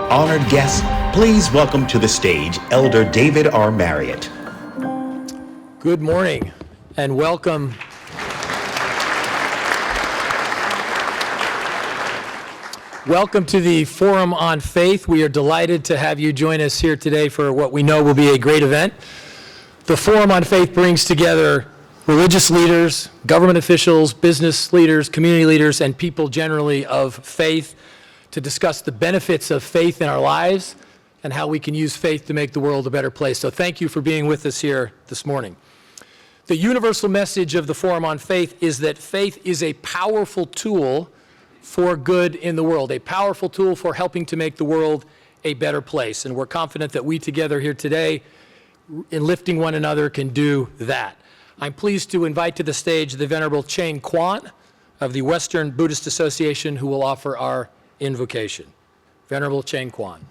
Honored guests, please welcome to the stage Elder David R. Marriott. Good morning and welcome. Welcome to the Forum on Faith. We are delighted to have you join us here today for what we know will be a great event. The Forum on Faith brings together religious leaders, government officials, business leaders, community leaders, and people generally of faith to discuss the benefits of faith in our lives and how we can use faith to make the world a better place. So thank you for being with us here this morning. The universal message of the Forum on Faith is that faith is a powerful tool for good in the world, a powerful tool for helping to make the world a better place. And we're confident that we together here today, in lifting one another, can do that. I'm pleased to invite to the stage the Venerable Cheng Kwan of the Western Buddhist Association, who will offer our invocation. Venerable Cheng Kwan.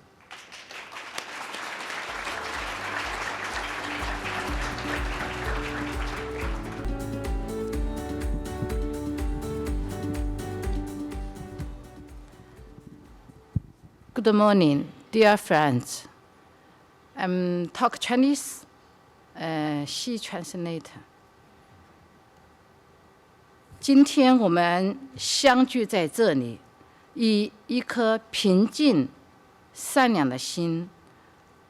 Good morning, dear friends. I'm talk Chinese, she translator. 今天我们相聚在这里，以一颗平静、善良的心，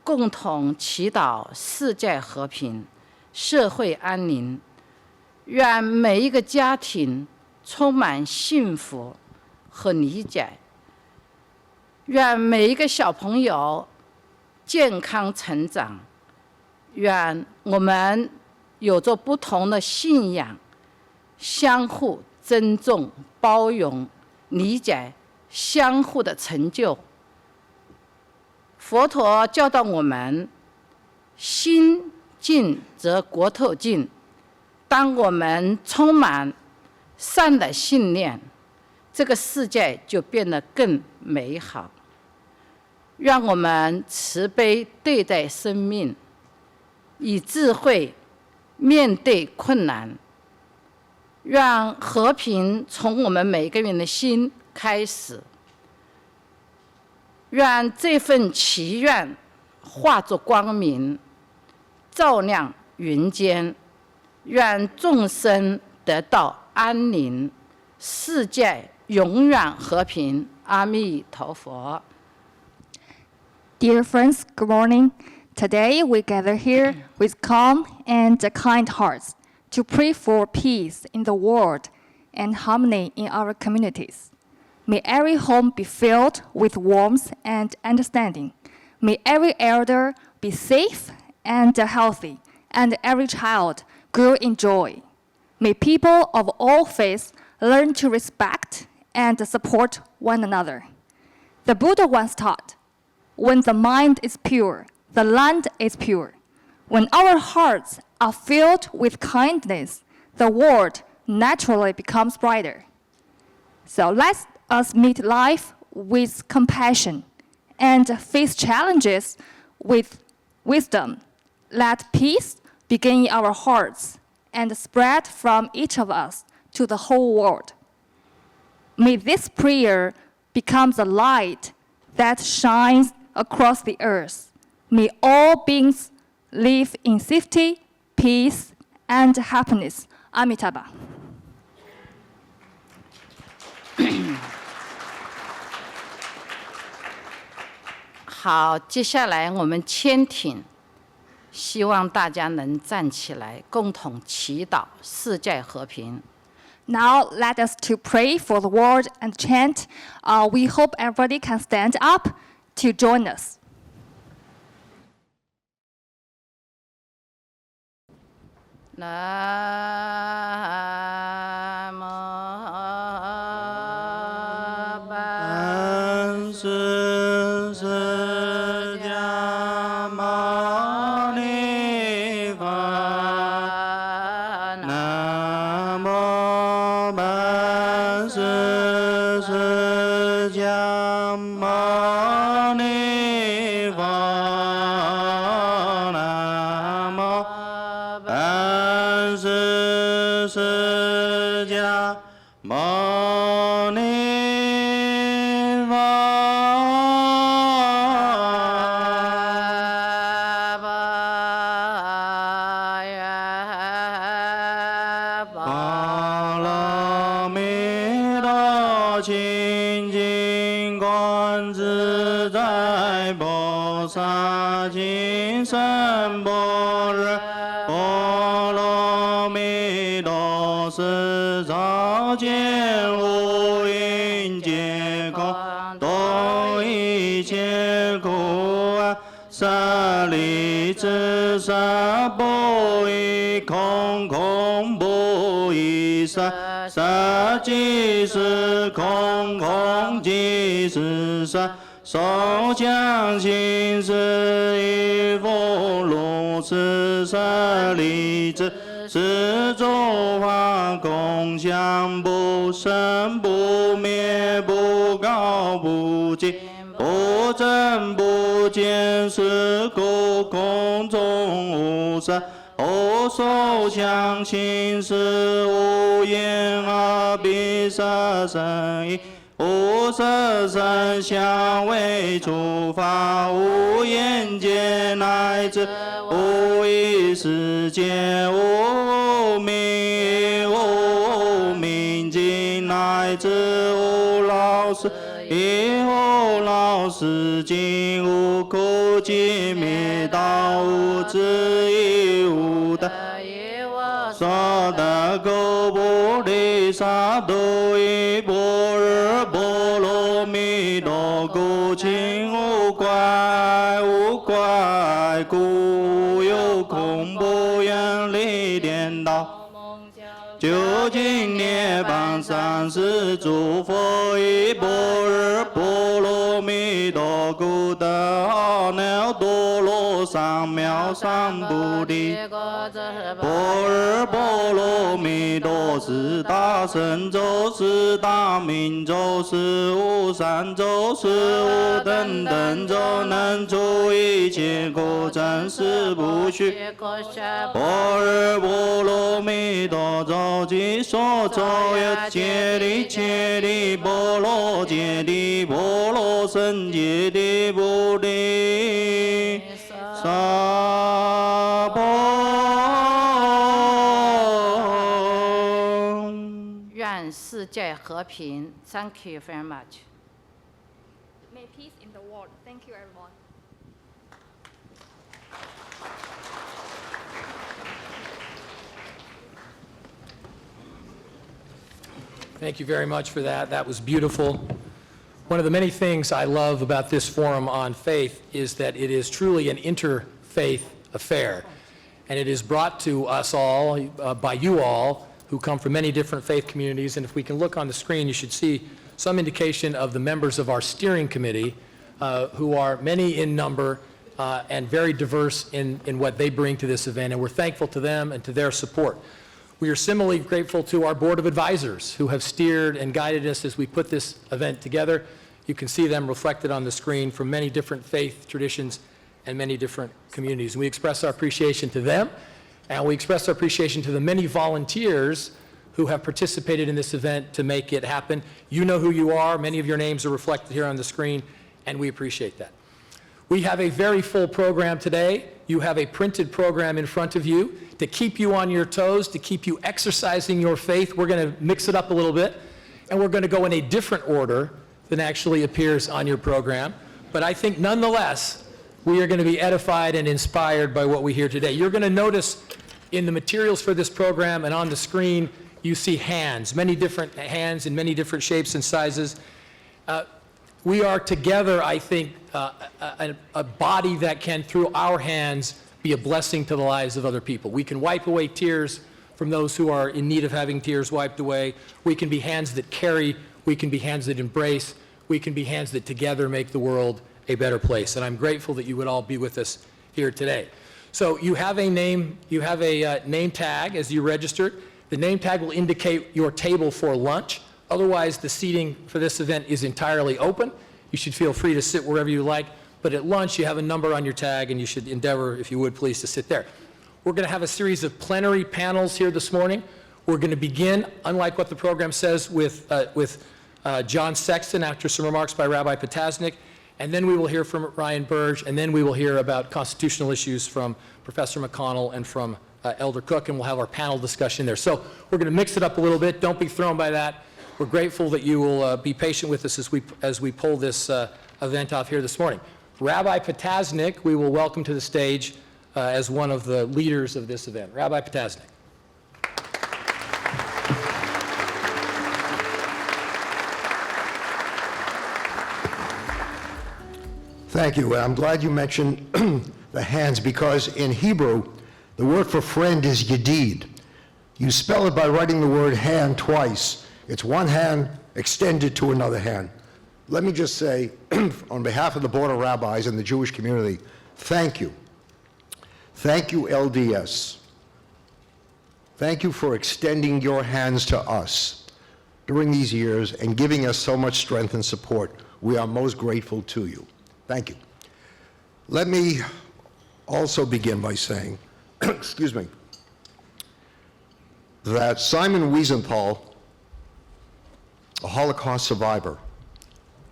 共同祈祷世界和平、社会安宁。愿每一个家庭充满幸福和理解。愿每一个小朋友健康成长，愿我们有着不同的信仰，相互尊重、包容、理解，相互的成就。佛陀教导我们，心静则国土静。当我们充满善的信念，这个世界就变得更美好。让我们慈悲对待生命，以智慧面对困难。让和平从我们每个人的心开始。愿这份祈愿化作光明，照亮云间。愿众生得到安宁，世界永远和平。阿弥陀佛。Dear friends, good morning. Today we gather here with calm and kind hearts to pray for peace in the world and harmony in our communities. May every home be filled with warmth and understanding. May every elder be safe and healthy, and every child grow in joy. May people of all faiths learn to respect and support one another. The Buddha once taught, when the mind is pure, the land is pure. When our hearts are filled with kindness, the world naturally becomes brighter. So let us meet life with compassion and face challenges with wisdom. Let peace begin in our hearts and spread from each of us to the whole world. May this prayer become the light that shines across the earth. May all beings live in safety, peace, and happiness. Amitabha. 好，接下来我们签挺，希望大家能站起来，共同祈祷世界和平。Now let us to pray for the world and chant. We hope everybody can stand up to join us. 清净观自在菩萨金身般若波罗蜜多时，照见五蕴皆空，度一切苦厄。舍利子，舍不异空，空不异舍。舍即是空，空即是舍。受强行识亦复如是。舍利子，是诸法空相，不生不灭，不高不净，不增不减，是故空中无色。无受想行识，无眼耳鼻舌身意，无色声香味触法，无眼界乃至无意识界，无明无明尽，乃至无老死亦无老死尽，无苦集灭道，无智亦无得。所得故菩提萨埵依般若波罗蜜多故，今无怪无怪故，有空不远离颠倒。究竟涅槃三世诸佛依般若波罗蜜多故，得阿耨多罗三藐三菩提。般若波罗蜜多是大神咒，是大明咒，是无上咒，是无等等咒，能除一切苦，真实不虚。般若波罗蜜多咒，即所咒也揭谛揭谛波罗揭谛波罗僧揭谛菩提萨婆。愿世界和平。Thank you very much. May peace in the world. Thank you, everyone. Thank you very much for that. That was beautiful. One of the many things I love about this Forum on Faith is that it is truly an interfaith affair. And it is brought to us all by you all who come from many different faith communities. And if we can look on the screen, you should see some indication of the members of our steering committee who are many in number and very diverse in what they bring to this event. And we're thankful to them and to their support. We are similarly grateful to our board of advisors who have steered and guided us as we put this event together. You can see them reflected on the screen from many different faith traditions and many different communities. We express our appreciation to them, and we express our appreciation to the many volunteers who have participated in this event to make it happen. You know who you are. Many of your names are reflected here on the screen, and we appreciate that. We have a very full program today. You have a printed program in front of you to keep you on your toes, to keep you exercising your faith. We're going to mix it up a little bit, and we're going to go in a different order than actually appears on your program. But I think nonetheless, we are going to be edified and inspired by what we hear today. You're going to notice in the materials for this program and on the screen, you see hands, many different hands in many different shapes and sizes. We are together, I think, a body that can, through our hands, be a blessing to the lives of other people. We can wipe away tears from those who are in need of having tears wiped away. We can be hands that carry. We can be hands that embrace. We can be hands that together make the world a better place. And I'm grateful that you would all be with us here today. So you have a name tag as you registered. The name tag will indicate your table for lunch. Otherwise, the seating for this event is entirely open. You should feel free to sit wherever you like. But at lunch, you have a number on your tag, and you should endeavor, if you would, please, to sit there. We're going to have a series of plenary panels here this morning. We're going to begin, unlike what the program says, with John Sexton after some remarks by Rabbi Potasnik. And then we will hear from Ryan Burge, and then we will hear about constitutional issues from Professor McConnell and from Elder Cook, and we'll have our panel discussion there. So we're going to mix it up a little bit. Don't be thrown by that. We're grateful that you will be patient with us as we pull this event off here this morning. Rabbi Potasnik, we will welcome to the stage as one of the leaders of this event. Rabbi Potasnik. Thank you. I'm glad you mentioned the hands, because in Hebrew, the word for friend is yedid. You spell it by writing the word hand twice. It's one hand extended to another hand. Let me just say, on behalf of the Board of Rabbis and the Jewish community, thank you. Thank you, LDS. Thank you for extending your hands to us during these years and giving us so much strength and support. We are most grateful to you. Thank you. Let me also begin by saying, excuse me, that Simon Wiesenthal, a Holocaust survivor,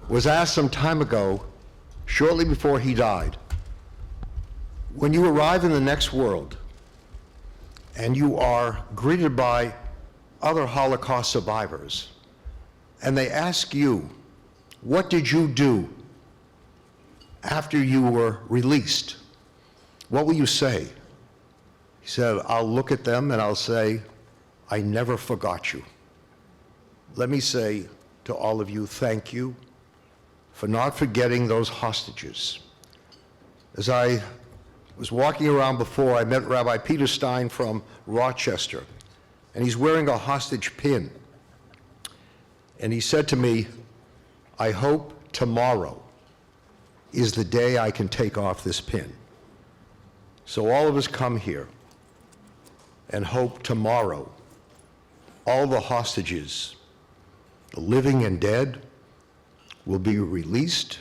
was asked some time ago, shortly before he died, when you arrive in the next world and you are greeted by other Holocaust survivors, and they ask you, what did you do after you were released? What will you say? He said, I'll look at them and I'll say, I never forgot you. Let me say to all of you, thank you for not forgetting those hostages. As I was walking around before, I met Rabbi Peter Stein from Rochester, and he's wearing a hostage pin. And he said to me, I hope tomorrow is the day I can take off this pin. So all of us come here and hope tomorrow all the hostages, the living and dead, will be released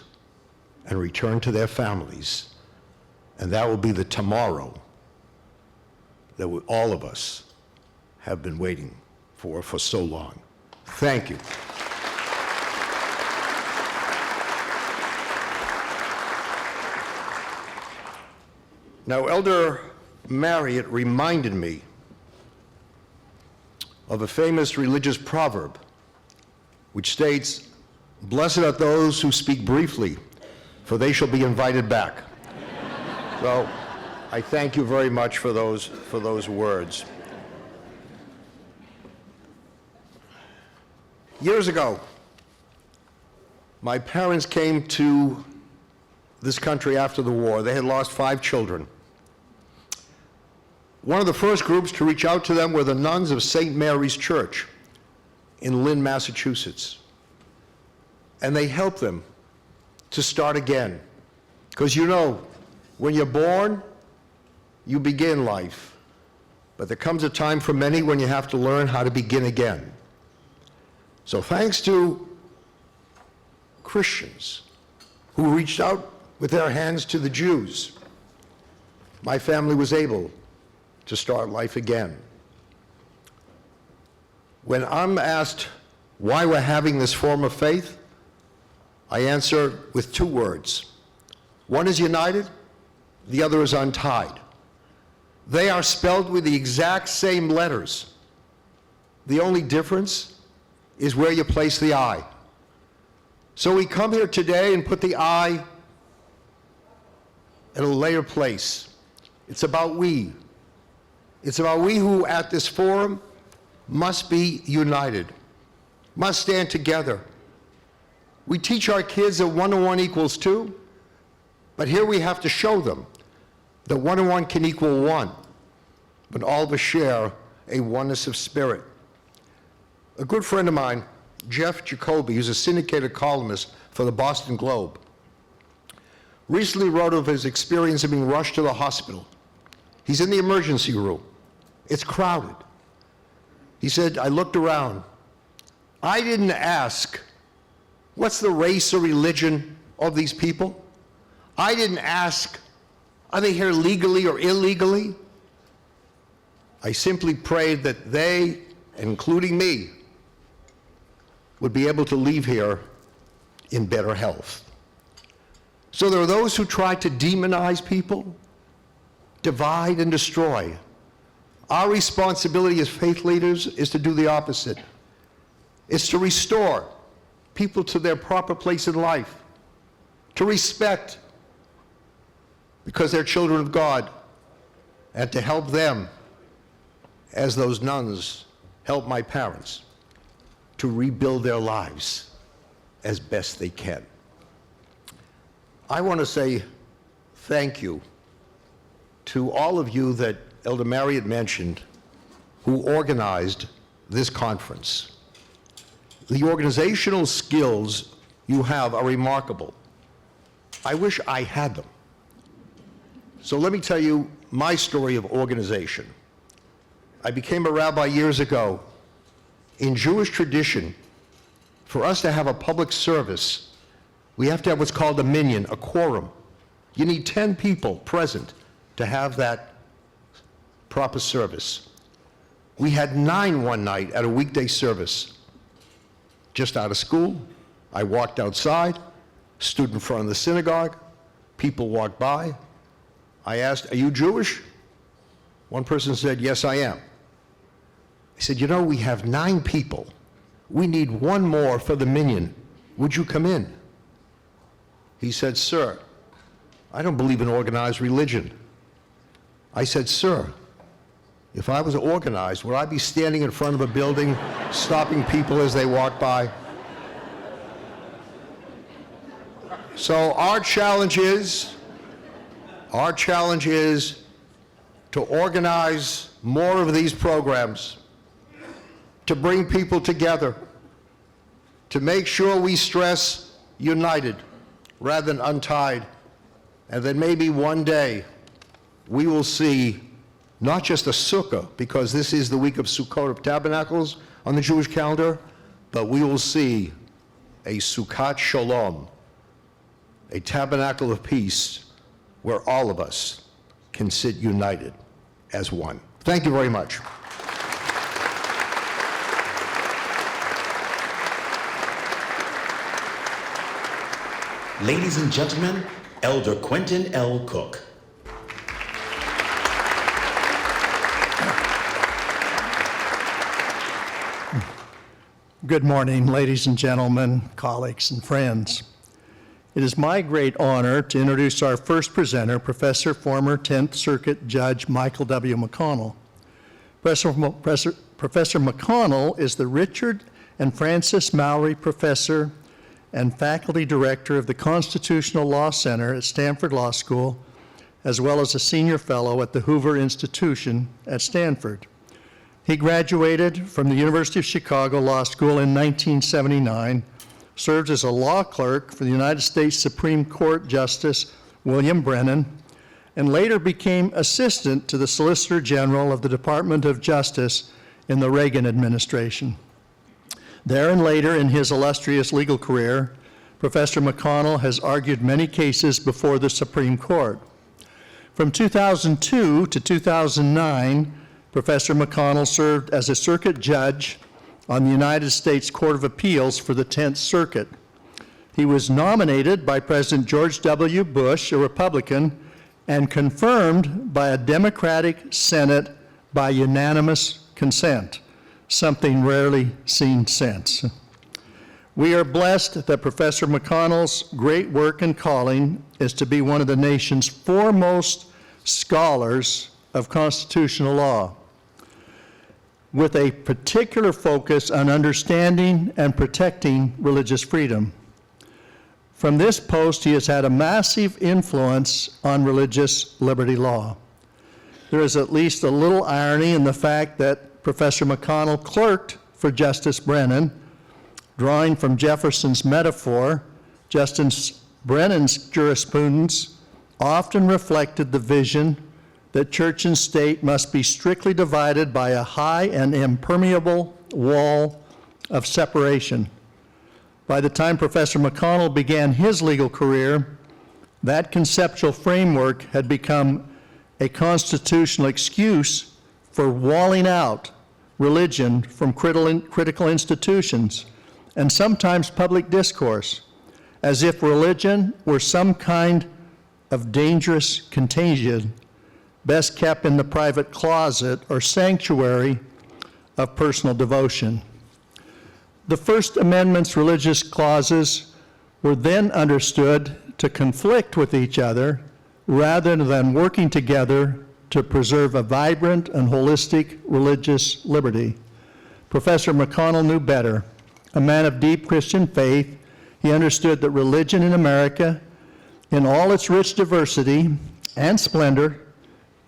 and returned to their families. And that will be the tomorrow that all of us have been waiting for so long. Thank you. Now, Elder Marriott reminded me of a famous religious proverb which states, blessed are those who speak briefly, for they shall be invited back. So I thank you very much for those words. Years ago, my parents came to this country after the war. They had lost 5 children. One of the first groups to reach out to them were the nuns of St. Mary's Church in Lynn, Massachusetts. And they helped them to start again. Because you know, when you're born, you begin life. But there comes a time for many when you have to learn how to begin again. So thanks to Christians who reached out with their hands to the Jews, my family was able to start life again. When I'm asked why we're having this form of faith, I answer with 2 words. One is united, the other is untied. They are spelled with the exact same letters. The only difference is where you place the I. So we come here today and put the I in a later place. It's about we. It's about we who at this forum must be united, must stand together. We teach our kids that 1 and 1 equals 2, but here we have to show them that 1 and 1 can equal 1, but all of us share a oneness of spirit. A good friend of mine, Jeff Jacoby, who's a syndicated columnist for the Boston Globe, recently wrote of his experience of being rushed to the hospital. He's in the emergency room. It's crowded. He said, I looked around. I didn't ask, what's the race or religion of these people? I didn't ask, are they here legally or illegally? I simply prayed that they, including me, would be able to leave here in better health. So there are those who try to demonize people, divide and destroy. Our responsibility as faith leaders is to do the opposite, It's to restore people to their proper place in life, to respect because they're children of God, and to help them as those nuns helped my parents to rebuild their lives as best they can. I want to say thank you to all of you that Elder Marriott mentioned who organized this conference. The organizational skills you have are remarkable. I wish I had them. So let me tell you my story of organization. I became a rabbi years ago. In Jewish tradition, for us to have a public service, we have to have what's called a minyan, a quorum. You need 10 people present to have that proper service. We had 9 one night at a weekday service. Just out of school, I walked outside, stood in front of the synagogue, people walked by. I asked, "Are you Jewish?" One person said, "Yes, I am." I said, "You know, we have 9 people. We need 1 more for the minyan. Would you come in?" He said, "Sir, I don't believe in organized religion." I said, "Sir, if I was organized, would I be standing in front of a building, stopping people as they walk by?" So our challenge is to organize more of these programs, to bring people together, to make sure we stress united rather than untied, and then maybe one day we will see not just a sukkah, because this is the week of Sukkot of Tabernacles on the Jewish calendar, but we will see a Sukkot Shalom, a tabernacle of peace where all of us can sit united as one. Thank you very much. Ladies and gentlemen, Elder Quentin L. Cook. Good morning, ladies and gentlemen, colleagues and friends. It is my great honor to introduce our first presenter, former 10th Circuit Judge Michael W. McConnell. Professor McConnell is the Richard and Frances Mallory Professor and Faculty Director of the Constitutional Law Center at Stanford Law School, as well as a Senior Fellow at the Hoover Institution at Stanford. He graduated from the University of Chicago Law School in 1979, served as a law clerk for the United States Supreme Court Justice William Brennan, and later became assistant to the Solicitor General of the Department of Justice in the Reagan administration. There and later in his illustrious legal career, Professor McConnell has argued many cases before the Supreme Court. From 2002 to 2009, Professor McConnell served as a circuit judge on the United States Court of Appeals for the 10th Circuit. He was nominated by President George W. Bush, a Republican, and confirmed by a Democratic Senate by unanimous consent, something rarely seen since. We are blessed that Professor McConnell's great work and calling is to be one of the nation's foremost scholars of constitutional law, with a particular focus on understanding and protecting religious freedom. From this post, he has had a massive influence on religious liberty law. There is at least a little irony in the fact that Professor McConnell clerked for Justice Brennan. Drawing from Jefferson's metaphor, Justice Brennan's jurisprudence often reflected the vision that church and state must be strictly divided by a high and impermeable wall of separation. By the time Professor McConnell began his legal career, that conceptual framework had become a constitutional excuse for walling out religion from critical institutions and sometimes public discourse, as if religion were some kind of dangerous contagion best kept in the private closet or sanctuary of personal devotion. The First Amendment's religious clauses were then understood to conflict with each other rather than working together to preserve a vibrant and holistic religious liberty. Professor McConnell knew better. A man of deep Christian faith, he understood that religion in America, in all its rich diversity and splendor,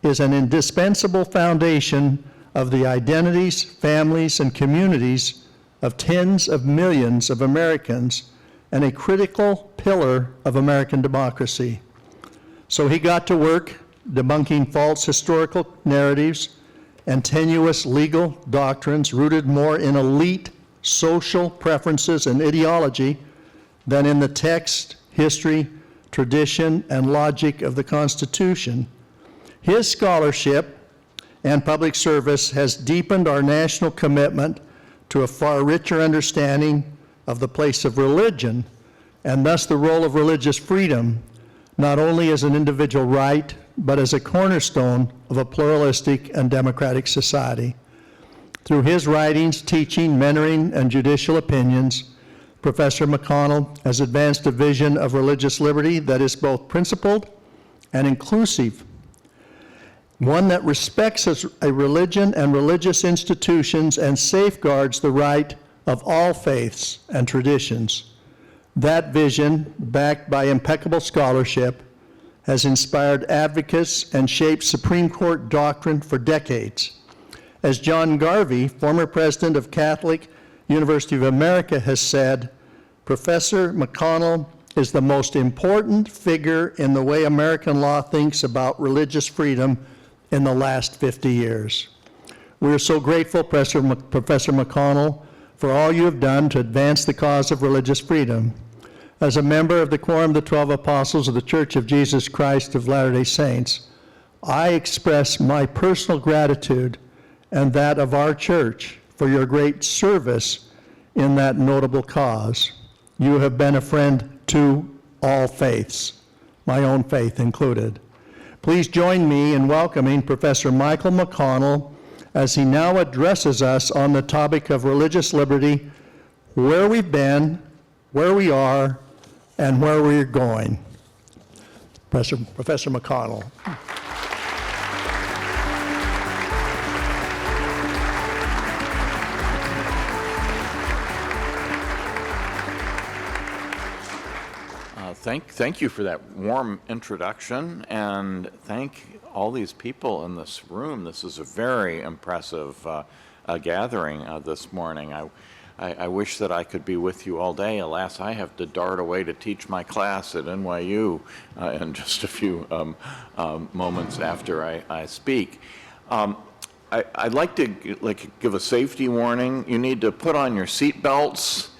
is an indispensable foundation of the identities, families, and communities of tens of millions of Americans and a critical pillar of American democracy. So he got to work debunking false historical narratives and tenuous legal doctrines rooted more in elite social preferences and ideology than in the text, history, tradition, and logic of the Constitution. His scholarship and public service has deepened our national commitment to a far richer understanding of the place of religion and thus the role of religious freedom, not only as an individual right, but as a cornerstone of a pluralistic and democratic society. Through his writings, teaching, mentoring, and judicial opinions, Professor McConnell has advanced a vision of religious liberty that is both principled and inclusive, one that respects a religion and religious institutions and safeguards the right of all faiths and traditions. That vision, backed by impeccable scholarship, has inspired advocates and shaped Supreme Court doctrine for decades. As John Garvey, former president of Catholic University of America, has said, Professor McConnell is the most important figure in the way American law thinks about religious freedom in the last 50 years. We are so grateful, Professor McConnell, for all you have done to advance the cause of religious freedom. As a member of the Quorum of the 12 Apostles of the Church of Jesus Christ of Latter-day Saints, I express my personal gratitude and that of our church for your great service in that notable cause. You have been a friend to all faiths, my own faith included. Please join me in welcoming Professor Michael McConnell as he now addresses us on the topic of religious liberty, where we've been, where we are, and where we're going. Professor McConnell. Thank you for that warm introduction, and thank all these people in this room. This is a very impressive gathering this morning. I wish that I could be with you all day. Alas, I have to dart away to teach my class at NYU in just a few moments after I speak. I'd like to give a safety warning. You need to put on your seat belts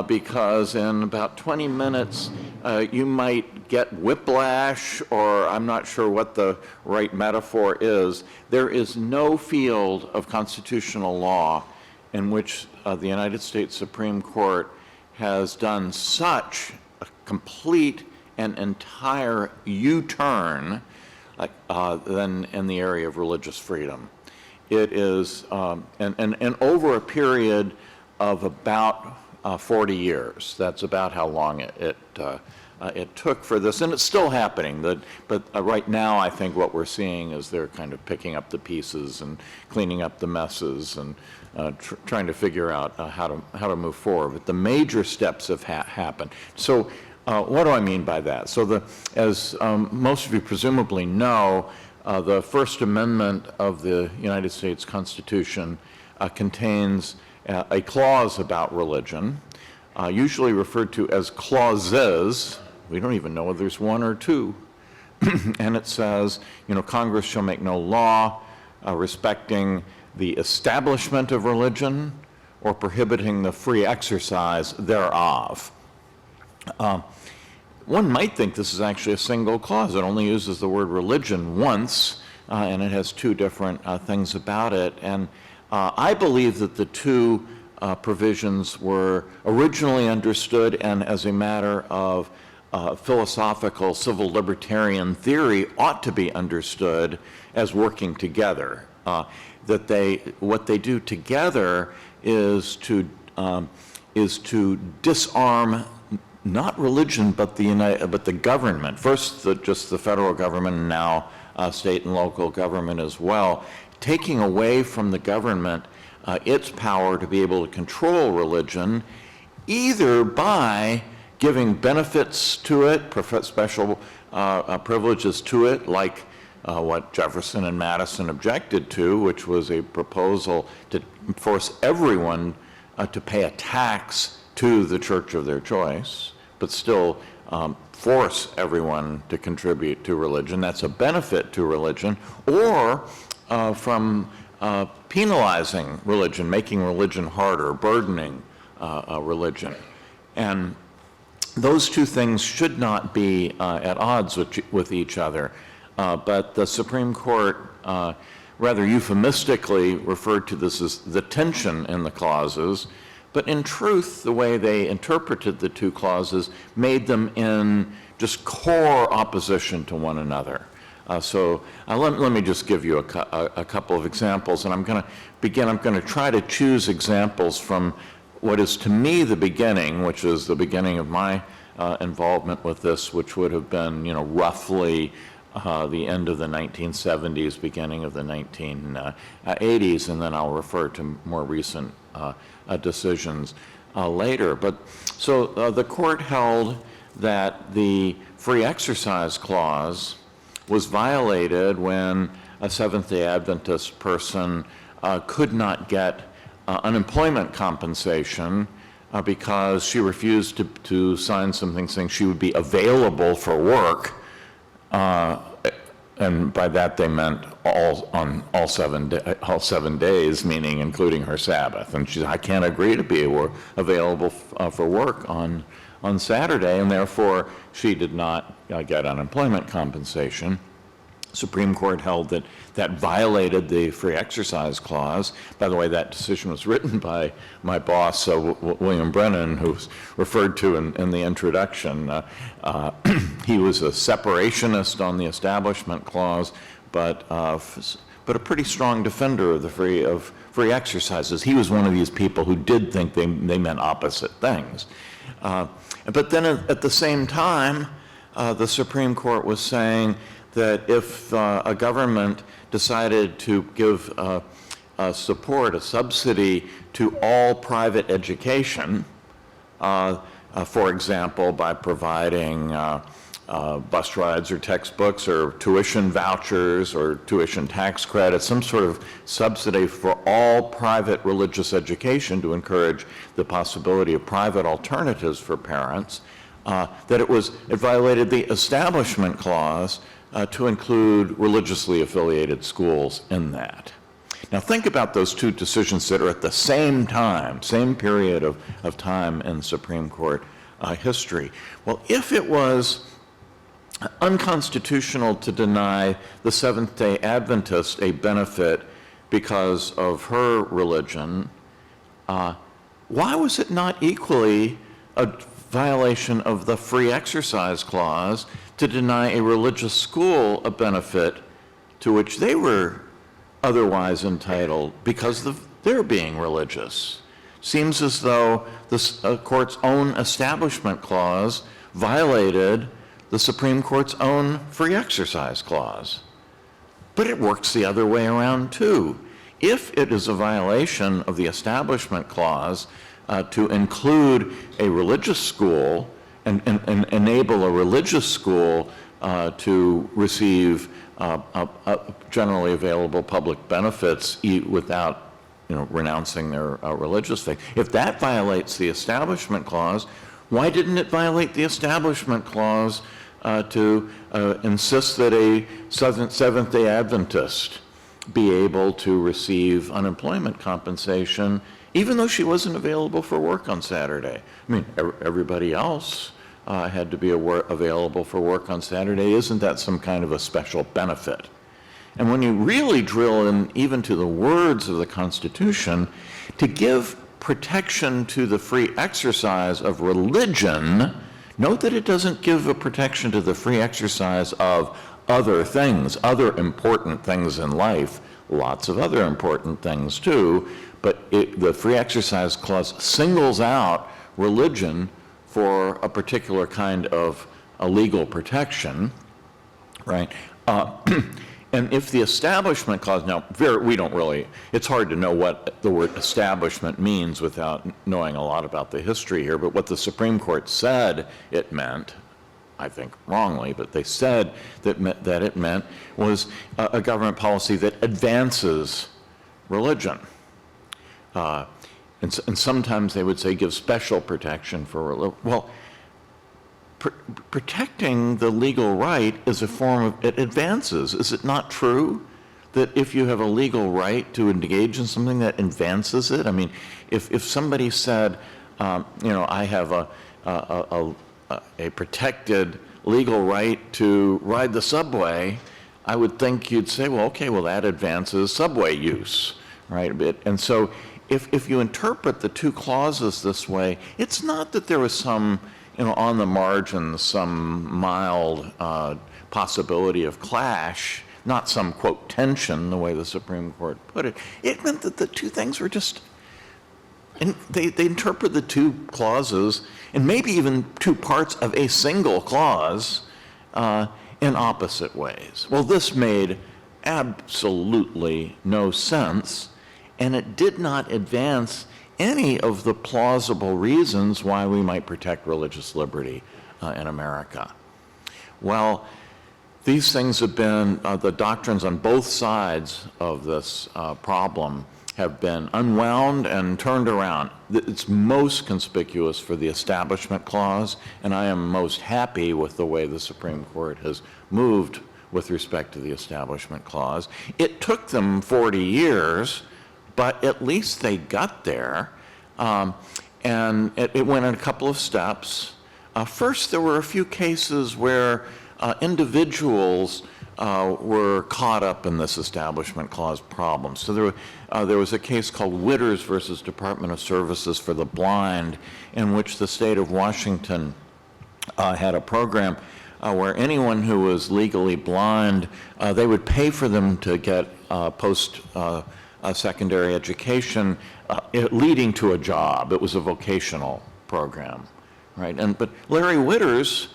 because in about 20 minutes you might get whiplash, or I'm not sure what the right metaphor is. There is no field of constitutional law in which the United States Supreme Court has done such a complete and entire U-turn than in the area of religious freedom. It is, and over a period of about 40 years. That's about how long it took for this, and it's still happening. But right now, I think what we're seeing is they're kind of picking up the pieces and cleaning up the messes and trying to figure out how to move forward. But the major steps have happened. So what do I mean by that? So as most of you presumably know, the First Amendment of the United States Constitution contains a clause about religion, usually referred to as clauses. We don't even know whether there's one or two. And it says, Congress shall make no law respecting the establishment of religion or prohibiting the free exercise thereof. One might think this is actually a single clause. It only uses the word religion once, and it has two different things about it. And I believe that the two provisions were originally understood and as a matter of philosophical civil libertarian theory ought to be understood as working together. What they do together is to is to disarm not religion, but the government. First, just the federal government, and now state and local government as well, taking away from the government its power to be able to control religion, either by giving benefits to it, special privileges to it, like what Jefferson and Madison objected to, which was a proposal to force everyone to pay a tax to the church of their choice, but still force everyone to contribute to religion. That's a benefit to religion. Or from penalizing religion, making religion harder, burdening religion. And those two things should not be at odds with each other. But the Supreme Court rather euphemistically referred to this as the tension in the clauses, but in truth, the way they interpreted the two clauses made them in just core opposition to one another. So let me just give you a couple of examples, and I'm going to try to choose examples from what is to me the beginning, which is the beginning of my involvement with this, which would have been, roughly the end of the 1970s, beginning of the 1980s, and then I'll refer to more recent decisions later. But so the court held that the free exercise clause was violated when a Seventh-day Adventist person could not get unemployment compensation because she refused to sign something saying she would be available for work, and by that they meant all 7 days, meaning including her Sabbath. And she said, I can't agree to be available for work on Saturday, and therefore she did not get unemployment compensation. Supreme Court held that that violated the free exercise clause. By the way, that decision was written by my boss, William Brennan, who's referred to in the introduction. He was a separationist on the Establishment Clause, but a pretty strong defender of the free exercises. He was one of these people who did think they meant opposite things. But then at the same time, the Supreme Court was saying that if a government decided to give support, a subsidy to all private education, for example, by providing bus rides or textbooks or tuition vouchers or tuition tax credits, some sort of subsidy for all private religious education to encourage the possibility of private alternatives for parents, that it violated the Establishment Clause to include religiously affiliated schools in that. Now think about those two decisions that are at the same time, same period of time in Supreme Court history. Well, if it was unconstitutional to deny the Seventh-day Adventist a benefit because of her religion, why was it not equally a violation of the Free Exercise Clause to deny a religious school a benefit to which they were otherwise entitled because of their being religious? Seems as though the court's own Establishment Clause violated the Supreme Court's own Free Exercise Clause. But it works the other way around too. If it is a violation of the Establishment Clause to include a religious school and enable a religious school to receive generally available public benefits without renouncing their religious faith. If that violates the Establishment Clause, why didn't it violate the Establishment Clause to insist that a Seventh-day Adventist be able to receive unemployment compensation even though she wasn't available for work on Saturday? I mean, everybody else had to be available for work on Saturday. Isn't that some kind of a special benefit? And when you really drill in even to the words of the Constitution, to give protection to the free exercise of religion, note that it doesn't give a protection to the free exercise of other things, other important things in life, lots of other important things too, but the Free Exercise Clause singles out religion for a particular kind of a legal protection, right? And if the Establishment Clause, now, we don't really, it's hard to know what the word establishment means without knowing a lot about the history here, but what the Supreme Court said it meant, I think wrongly, but they said that it meant was a government policy that advances religion. And sometimes they would say give special protection for religion. Well, protecting the legal right is a form of, it advances. Is it not true that if you have a legal right to engage in something that advances it? I mean, if somebody said, I have a protected legal right to ride the subway, I would think you'd say, well, okay, well, that advances subway use, right, a bit. And so if you interpret the two clauses this way, it's not that there was some, on the margin, some mild possibility of clash, not some, quote, tension, the way the Supreme Court put it. It meant that the two things were just, and they interpret the two clauses, and maybe even two parts of a single clause, in opposite ways. Well, this made absolutely no sense, and it did not advance any of the plausible reasons why we might protect religious liberty in America. Well, these things have been, the doctrines on both sides of this problem have been unwound and turned around. It's most conspicuous for the Establishment Clause, and I am most happy with the way the Supreme Court has moved with respect to the Establishment Clause. It took them 40 years, but at least they got there, and it went in a couple of steps. First, there were a few cases where individuals were caught up in this Establishment Clause problem. So there was a case called Witters versus Department of Services for the Blind, in which the state of Washington had a program where anyone who was legally blind, they would pay for them to get post-secondary education leading to a job. It was a vocational program, right? But Larry Witters'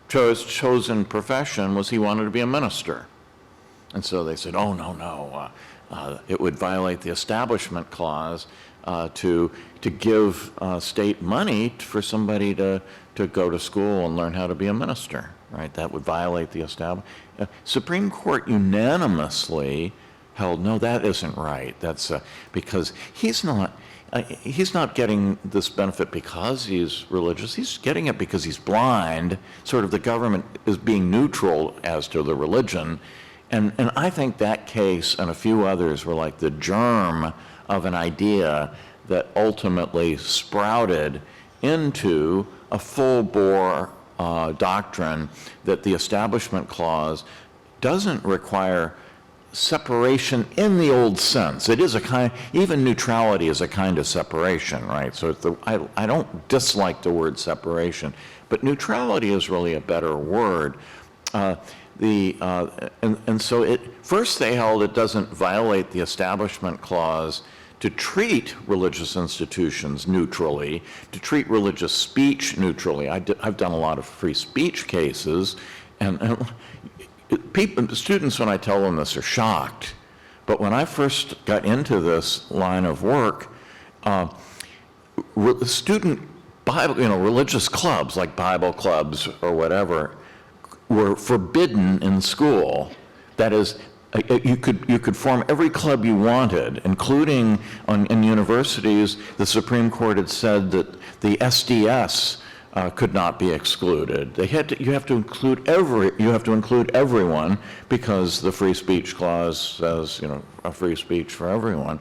chosen profession was he wanted to be a minister. And so they said, oh, no, it would violate the Establishment Clause to give state money for somebody to go to school and learn how to be a minister, right? That would violate the Establishment. Supreme Court unanimously held, no, that isn't right. That's because he's not getting this benefit because he's religious. He's getting it because he's blind. Sort of the government is being neutral as to the religion. And I think that case and a few others were like the germ of an idea that ultimately sprouted into a full-bore doctrine that the Establishment Clause doesn't require separation in the old sense. It is a kind, even neutrality is a kind of separation, right? So I don't dislike the word separation, but neutrality is really a better word. And so first they held it doesn't violate the Establishment Clause to treat religious institutions neutrally, to treat religious speech neutrally. I've done a lot of free speech cases, and students, when I tell them this, are shocked. But when I first got into this line of work, student Bible, religious clubs like Bible clubs or whatever were forbidden in school. That is, you could form every club you wanted, including in universities. The Supreme Court had said that the SDS could not be excluded. You have to include everyone, because the Free Speech Clause says, a free speech for everyone,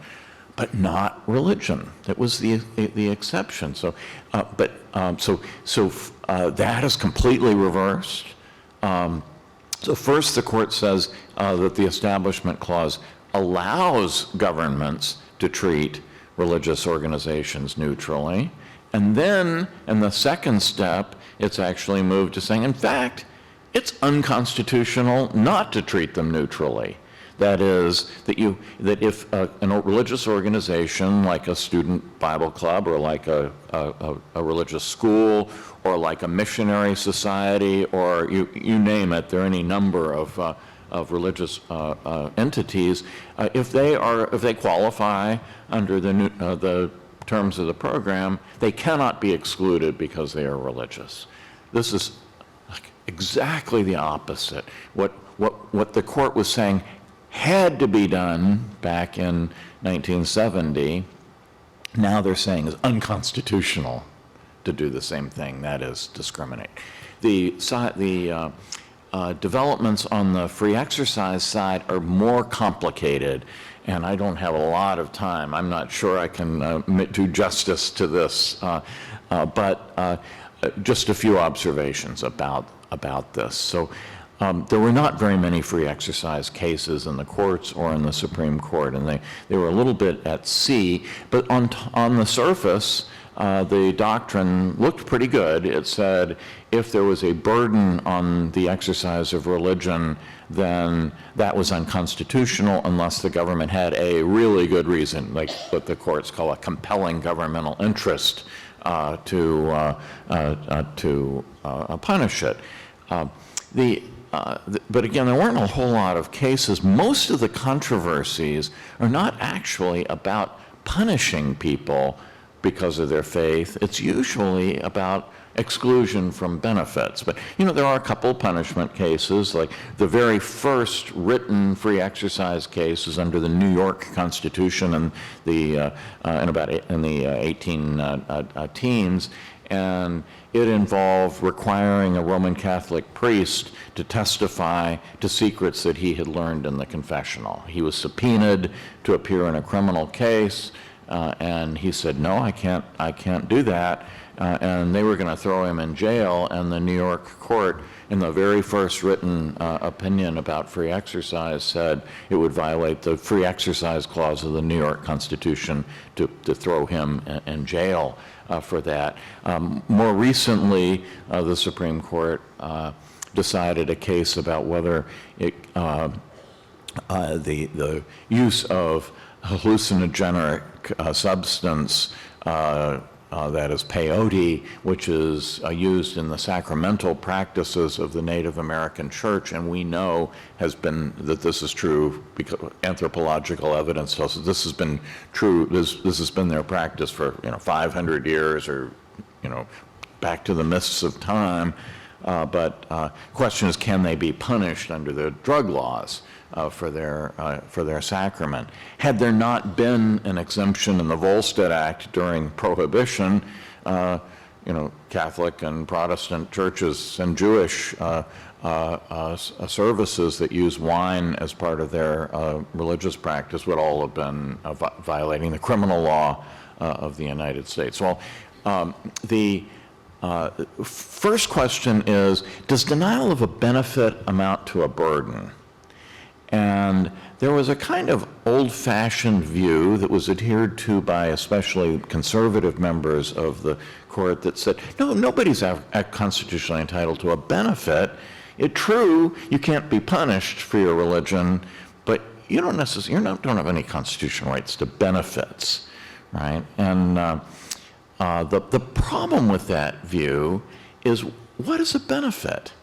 but not religion. That was the exception. So, that is completely reversed. So first, the court says that the Establishment Clause allows governments to treat religious organizations neutrally. And then, in the second step, it's actually moved to saying, in fact, it's unconstitutional not to treat them neutrally. That is, that if a religious organization like a student Bible club or like a religious school or like a missionary society or you name it, there are any number of religious entities, if they qualify under the terms of the program, they cannot be excluded because they are religious. This is exactly the opposite. What the court was saying had to be done back in 1970, now they're saying is unconstitutional to do the same thing, that is, discriminate. The developments on the free exercise side are more complicated, and I don't have a lot of time. I'm not sure I can do justice to this, but just a few observations about this. So there were not very many free exercise cases in the courts or in the Supreme Court, and they were a little bit at sea, but on the surface, the doctrine looked pretty good. It said if there was a burden on the exercise of religion, then that was unconstitutional unless the government had a really good reason, like what the courts call a compelling governmental interest to punish it. But again, there weren't a whole lot of cases. Most of the controversies are not actually about punishing people because of their faith. It's usually about exclusion from benefits. But, there are a couple punishment cases, like the very first written free exercise case is under the New York Constitution in the 18 teens, and it involved requiring a Roman Catholic priest to testify to secrets that he had learned in the confessional. He was subpoenaed to appear in a criminal case, and he said, no, I can't do that. And they were going to throw him in jail, and the New York court, in the very first written opinion about free exercise, said it would violate the free exercise clause of the New York Constitution to throw him in jail for that. More recently, the Supreme Court decided a case about whether the use of hallucinogenic substance, that is peyote, which is used in the sacramental practices of the Native American Church, and we know that this is true because anthropological evidence tells us this has been true. This has been their practice for 500 years, or back to the mists of time. But question is, can they be punished under the drug laws for their sacrament? Had there not been an exemption in the Volstead Act during Prohibition, Catholic and Protestant churches and Jewish services that use wine as part of their religious practice would all have been violating the criminal law of the United States. Well, the first question is, does denial of a benefit amount to a burden? And there was a kind of old-fashioned view that was adhered to by especially conservative members of the court that said, no, nobody's constitutionally entitled to a benefit. It's true, you can't be punished for your religion, but you don't have any constitutional rights to benefits, right? And the problem with that view is, what is a benefit?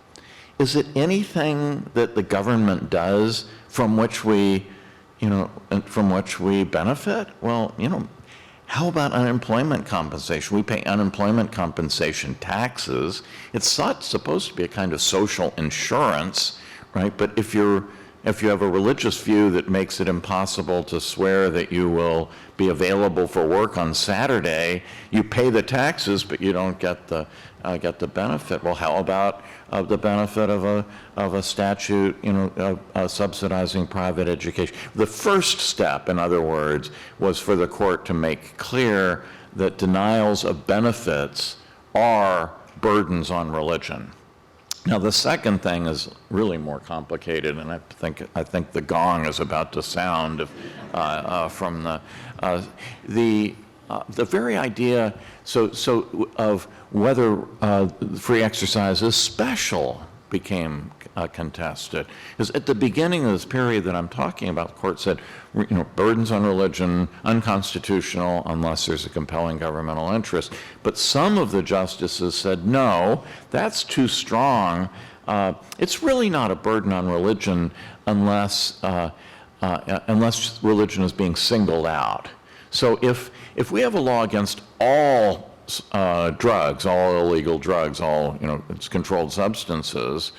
Is it anything that the government does from which we benefit? Well, how about unemployment compensation? We pay unemployment compensation taxes. It's not supposed to be a kind of social insurance, right? But if you have a religious view that makes it impossible to swear that you will be available for work on Saturday, you pay the taxes, but you don't get the benefit. Well, how about the benefit of a statute, subsidizing private education? The first step, in other words, was for the court to make clear that denials of benefits are burdens on religion. Now, the second thing is really more complicated, and I think the gong is about to sound from the very idea of whether free exercise is special became contested. Because at the beginning of this period that I'm talking about, the court said, burdens on religion, unconstitutional unless there's a compelling governmental interest. But some of the justices said, no, that's too strong. It's really not a burden on religion unless religion is being singled out. So if we have a law against all drugs, all illegal drugs, all controlled substances,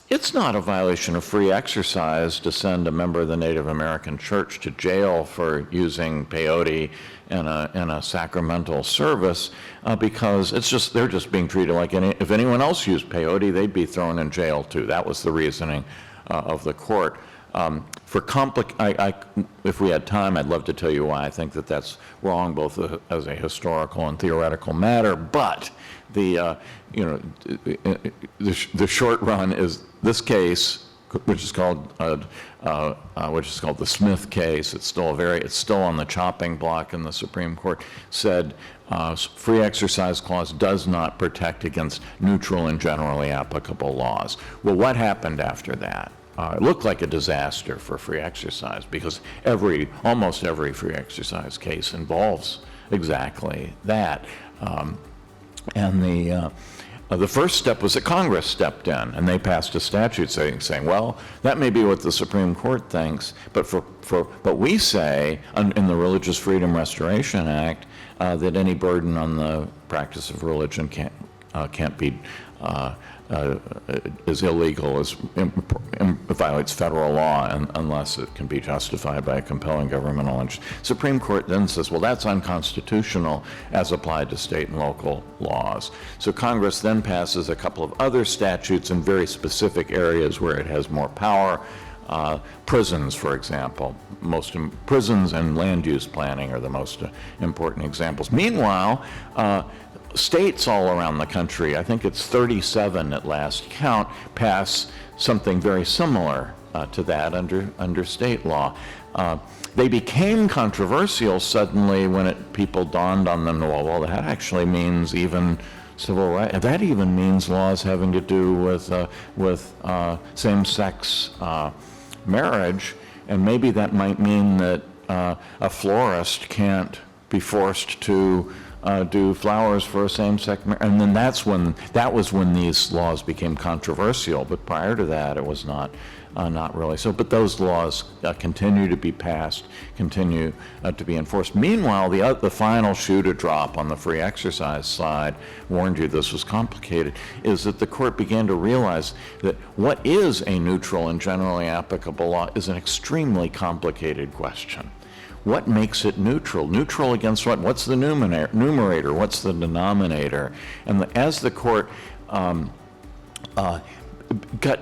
it's not a violation of free exercise to send a member of the Native American Church to jail for using peyote in a sacramental service, because they're just being treated like if anyone else used peyote, they'd be thrown in jail too. That was the reasoning of the court. If we had time, I'd love to tell you why I think that that's wrong, both as a historical and theoretical matter. But the short run is this case, which is called the Smith case. It's still on the chopping block in the Supreme Court. Said free exercise clause does not protect against neutral and generally applicable laws. Well, what happened after that? It looked like a disaster for free exercise, because almost every free exercise case involves exactly that. And the first step was that Congress stepped in, and they passed a statute saying, well, that may be what the Supreme Court thinks, but we say in the Religious Freedom Restoration Act that any burden on the practice of religion can't be is illegal, violates federal law unless it can be justified by a compelling governmental interest. Supreme Court then says, well, that's unconstitutional as applied to state and local laws. So Congress then passes a couple of other statutes in very specific areas where it has more power. Prisons, for example. Prisons and land use planning are the most important examples. Meanwhile, states all around the country, I think it's 37 at last count, pass something very similar to that under state law. They became controversial suddenly when people dawned on them, well, that actually means even civil rights. That even means laws having to do with same-sex marriage, and maybe that might mean that a florist can't be forced to do flowers for a same-sex marriage. And then that was when these laws became controversial. But prior to that, it was not really so. But those laws continue to be passed, continue to be enforced. Meanwhile, the final shoe to drop on the free exercise side, warned you this was complicated, is that the court began to realize that what is a neutral and generally applicable law is an extremely complicated question. What makes it neutral? Neutral against what? What's the numerator? What's the denominator? And as the court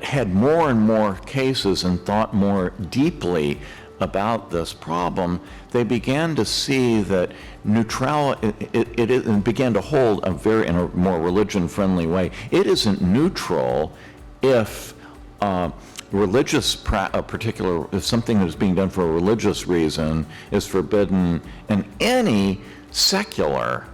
had more and more cases and thought more deeply about this problem, they began to see that neutrality, it began to hold in a more religion-friendly way. It isn't neutral if if something that is being done for a religious reason is forbidden, and any secular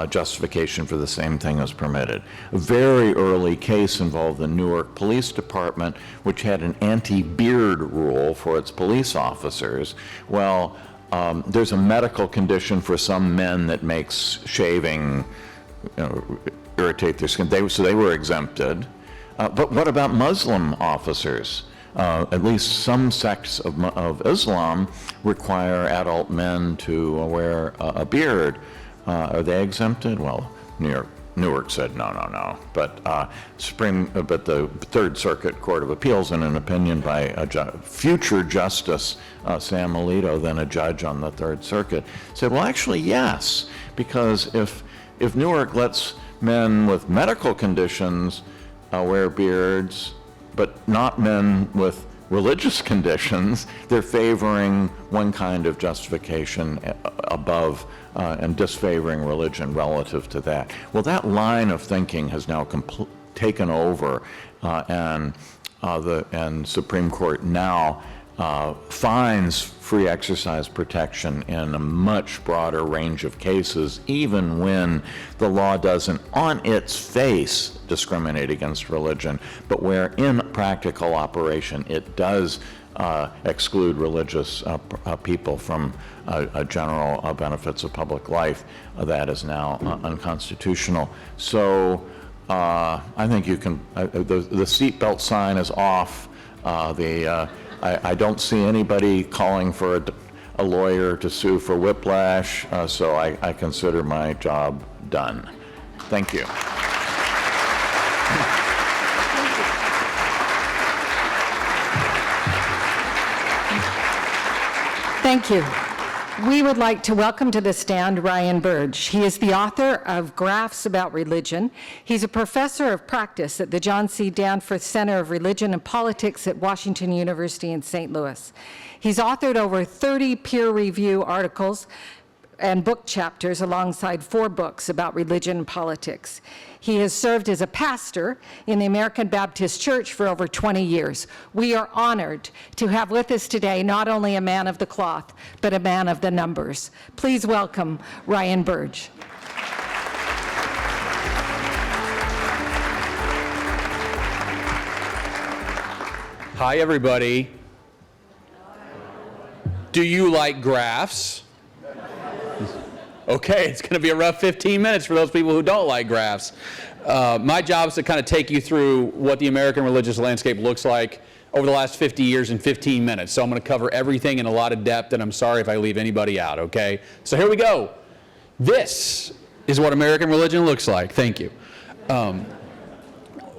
justification for the same thing is permitted. A very early case involved the Newark Police Department, which had an anti-beard rule for its police officers. Well, there's a medical condition for some men that makes shaving irritate their skin, so they were exempted. But what about Muslim officers? At least some sects of Islam require adult men to wear a beard. Are they exempted? Well, Newark said no. But the Third Circuit Court of Appeals, in an opinion by future Justice Sam Alito, then a judge on the Third Circuit, said, well, actually, yes, because if Newark lets men with medical conditions wear beards, but not men with religious conditions, they're favoring one kind of justification above and disfavoring religion relative to that. Well, that line of thinking has now taken over, and Supreme Court now finds free exercise protection in a much broader range of cases, even when the law doesn't on its face discriminate against religion, but where in practical operation it does exclude religious people from general benefits of public life. That is now unconstitutional. So I think you can, the seatbelt sign is off. I don't see anybody calling for a lawyer to sue for whiplash, so I consider my job done. Thank you. Thank you. We would like to welcome to the stand Ryan Burge. He is the author of Graphs About Religion. He's a professor of practice at the John C. Danforth Center of Religion and Politics at Washington University in St. Louis. He's authored over 30 peer-review articles and book chapters alongside 4 books about religion and politics. He has served as a pastor in the American Baptist Church for over 20 years. We are honored to have with us today not only a man of the cloth, but a man of the numbers. Please welcome Ryan Burge. Hi, everybody. Do you like graphs? Okay, it's going to be a rough 15 minutes for those people who don't like graphs. My job is to kind of take you through what the American religious landscape looks like over the last 50 years in 15 minutes. So I'm going to cover everything in a lot of depth, and I'm sorry if I leave anybody out, okay? So here we go. This is what American religion looks like. Thank you.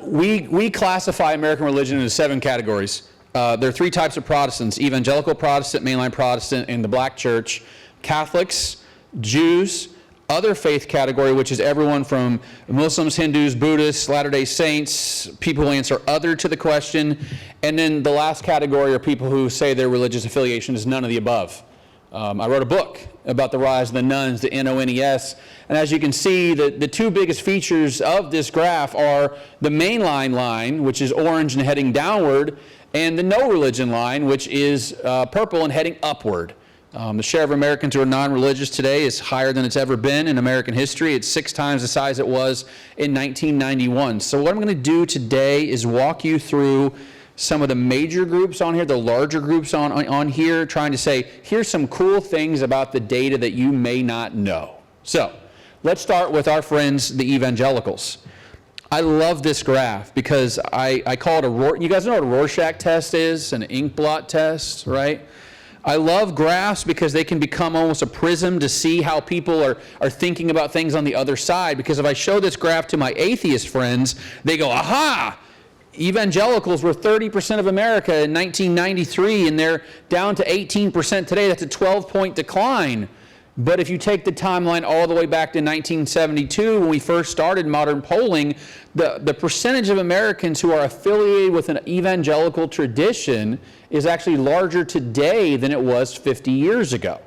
We classify American religion into 7 categories. There are 3 types of Protestants: evangelical Protestant, mainline Protestant, and the black church. Catholics, Jews, other faith category, which is everyone from Muslims, Hindus, Buddhists, Latter-day Saints, people who answer other to the question, and then the last category are people who say their religious affiliation is none of the above. I wrote a book about the rise of the nones, the N-O-N-E-S, and as you can see, the 2 biggest features of this graph are the mainline line, which is orange and heading downward, and the no religion line, which is purple and heading upward. The share of Americans who are non-religious today is higher than it's ever been in American history. It's 6 times the size it was in 1991. So what I'm going to do today is walk you through some of the major groups on here, the larger groups on here, trying to say, here's some cool things about the data that you may not know. So let's start with our friends, the evangelicals. I love this graph because I call it you guys know what a Rorschach test is, an ink blot test, right? I love graphs because they can become almost a prism to see how people are thinking about things on the other side. Because if I show this graph to my atheist friends, they go, aha! Evangelicals were 30% of America in 1993, and they're down to 18% today. That's a 12-point decline. But if you take the timeline all the way back to 1972, when we first started modern polling, the percentage of Americans who are affiliated with an evangelical tradition is actually larger today than it was 50 years ago.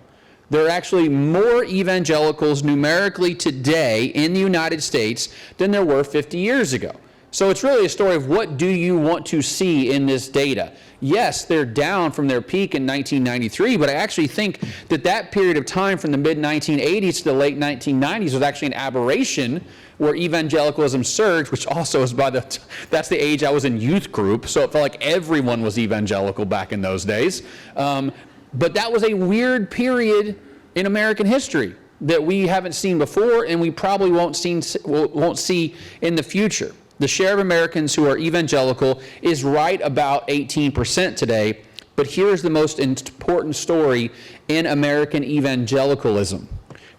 There are actually more evangelicals numerically today in the United States than there were 50 years ago. So it's really a story of what do you want to see in this data. Yes, they're down from their peak in 1993, but I actually think that period of time from the mid-1980s to the late 1990s was actually an aberration where evangelicalism surged, which also is that's the age I was in youth group, so it felt like everyone was evangelical back in those days. But that was a weird period in American history that we haven't seen before and we probably won't see in the future. The share of Americans who are evangelical is right about 18% today, but here's the most important story in American evangelicalism,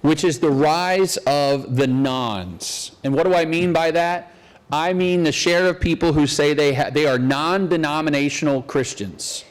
which is the rise of the nons. And what do I mean by that? I mean the share of people who say they are non-denominational Christians.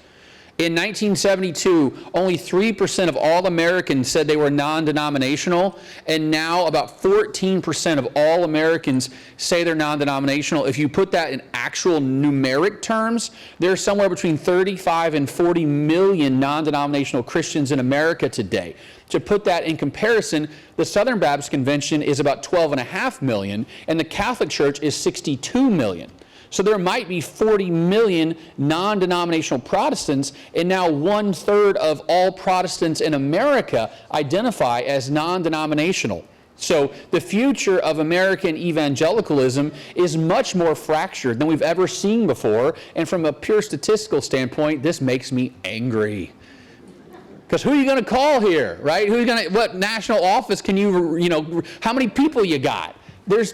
In 1972, only 3% of all Americans said they were non-denominational, and now about 14% of all Americans say they're non-denominational. If you put that in actual numeric terms, there's somewhere between 35 and 40 million non-denominational Christians in America today. To put that in comparison, the Southern Baptist Convention is about 12.5 million, and the Catholic Church is 62 million. So there might be 40 million non-denominational Protestants, and now 1/3 of all Protestants in America identify as non-denominational. So the future of American evangelicalism is much more fractured than we've ever seen before, and from a pure statistical standpoint, this makes me angry. Because who are you going to call here, right? What national office can you how many people you got? There's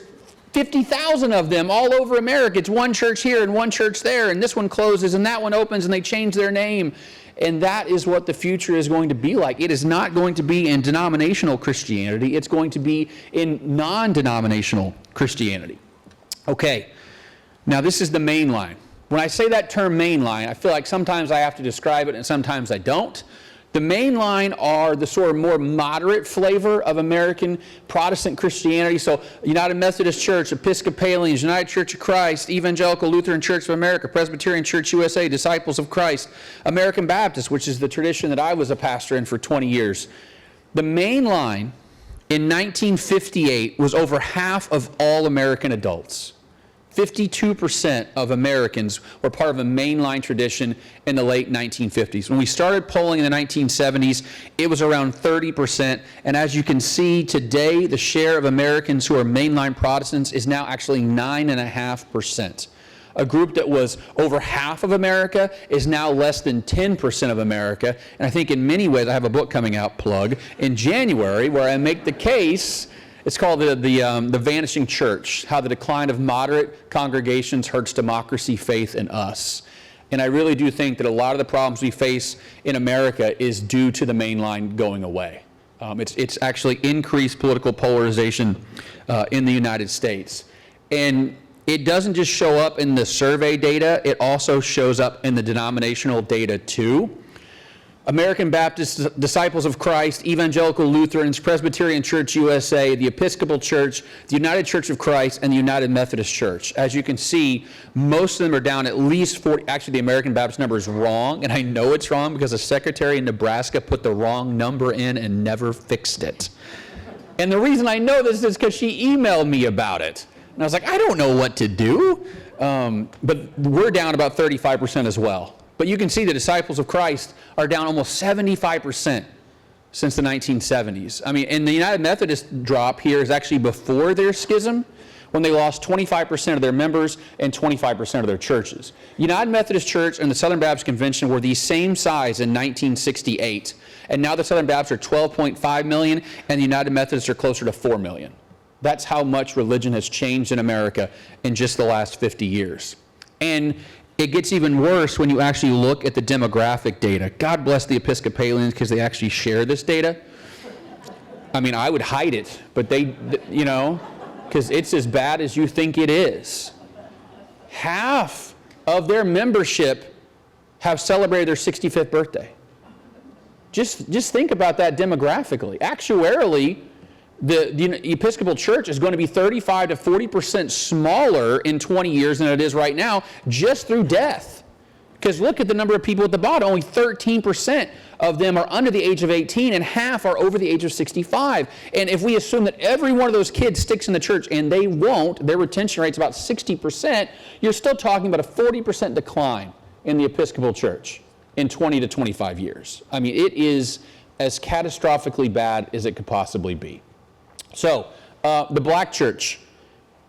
50,000 of them all over America. It's one church here and one church there, and this one closes and that one opens and they change their name. And that is what the future is going to be like. It is not going to be in denominational Christianity. It's going to be in non-denominational Christianity. Okay, now this is the main line. When I say that term main line, I feel like sometimes I have to describe it and sometimes I don't. The main line are the sort of more moderate flavor of American Protestant Christianity. So United Methodist Church, Episcopalians, United Church of Christ, Evangelical Lutheran Church of America, Presbyterian Church USA, Disciples of Christ, American Baptist, which is the tradition that I was a pastor in for 20 years. The main line in 1958 was over half of all American adults. 52% of Americans were part of a mainline tradition in the late 1950s. When we started polling in the 1970s, it was around 30%. And as you can see today, the share of Americans who are mainline Protestants is now actually 9.5%. A group that was over half of America is now less than 10% of America. And I think in many ways, I have a book coming out, plug, in January, where I make the case. It's called the Vanishing Church, How the Decline of Moderate Congregations Hurts Democracy, Faith, and Us. And I really do think that a lot of the problems we face in America is due to the main line going away. It's actually increased political polarization in the United States. And it doesn't just show up in the survey data, it also shows up in the denominational data too. American Baptist, Disciples of Christ, Evangelical Lutherans, Presbyterian Church USA, the Episcopal Church, the United Church of Christ, and the United Methodist Church. As you can see, most of them are down at least 40. Actually, the American Baptist number is wrong, and I know it's wrong because a secretary in Nebraska put the wrong number in and never fixed it. And the reason I know this is because she emailed me about it. And I was like, I don't know what to do. But we're down about 35% as well. But you can see the Disciples of Christ are down almost 75% since the 1970s. I mean, and the United Methodist drop here is actually before their schism, when they lost 25% of their members and 25% of their churches. United Methodist Church and the Southern Baptist Convention were the same size in 1968. And now the Southern Baptists are 12.5 million, and the United Methodists are closer to 4 million. That's how much religion has changed in America in just the last 50 years. And it gets even worse when you actually look at the demographic data. God bless the Episcopalians because they actually share this data. I mean, I would hide it, but they, because it's as bad as you think it is. Half of their membership have celebrated their 65th birthday. Just think about that demographically. Actuarially, the Episcopal Church is going to be 35 to 40% smaller in 20 years than it is right now, just through death. Because look at the number of people at the bottom. Only 13% of them are under the age of 18, and half are over the age of 65. And if we assume that every one of those kids sticks in the church, and they won't, their retention rate's about 60%, you're still talking about a 40% decline in the Episcopal Church in 20 to 25 years. I mean, it is as catastrophically bad as it could possibly be. So, the black church,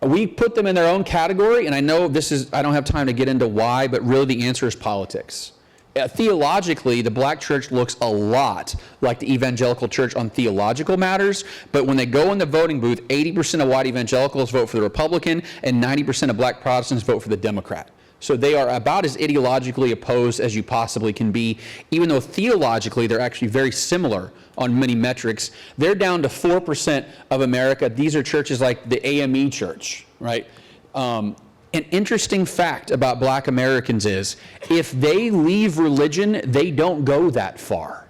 we put them in their own category, and I know I don't have time to get into why, but really the answer is politics. Theologically, the black church looks a lot like the evangelical church on theological matters, but when they go in the voting booth, 80% of white evangelicals vote for the Republican, and 90% of black Protestants vote for the Democrat. So they are about as ideologically opposed as you possibly can be, even though theologically they're actually very similar on many metrics. They're down to 4% of America. These are churches like the AME Church, right? An interesting fact about black Americans is if they leave religion, they don't go that far.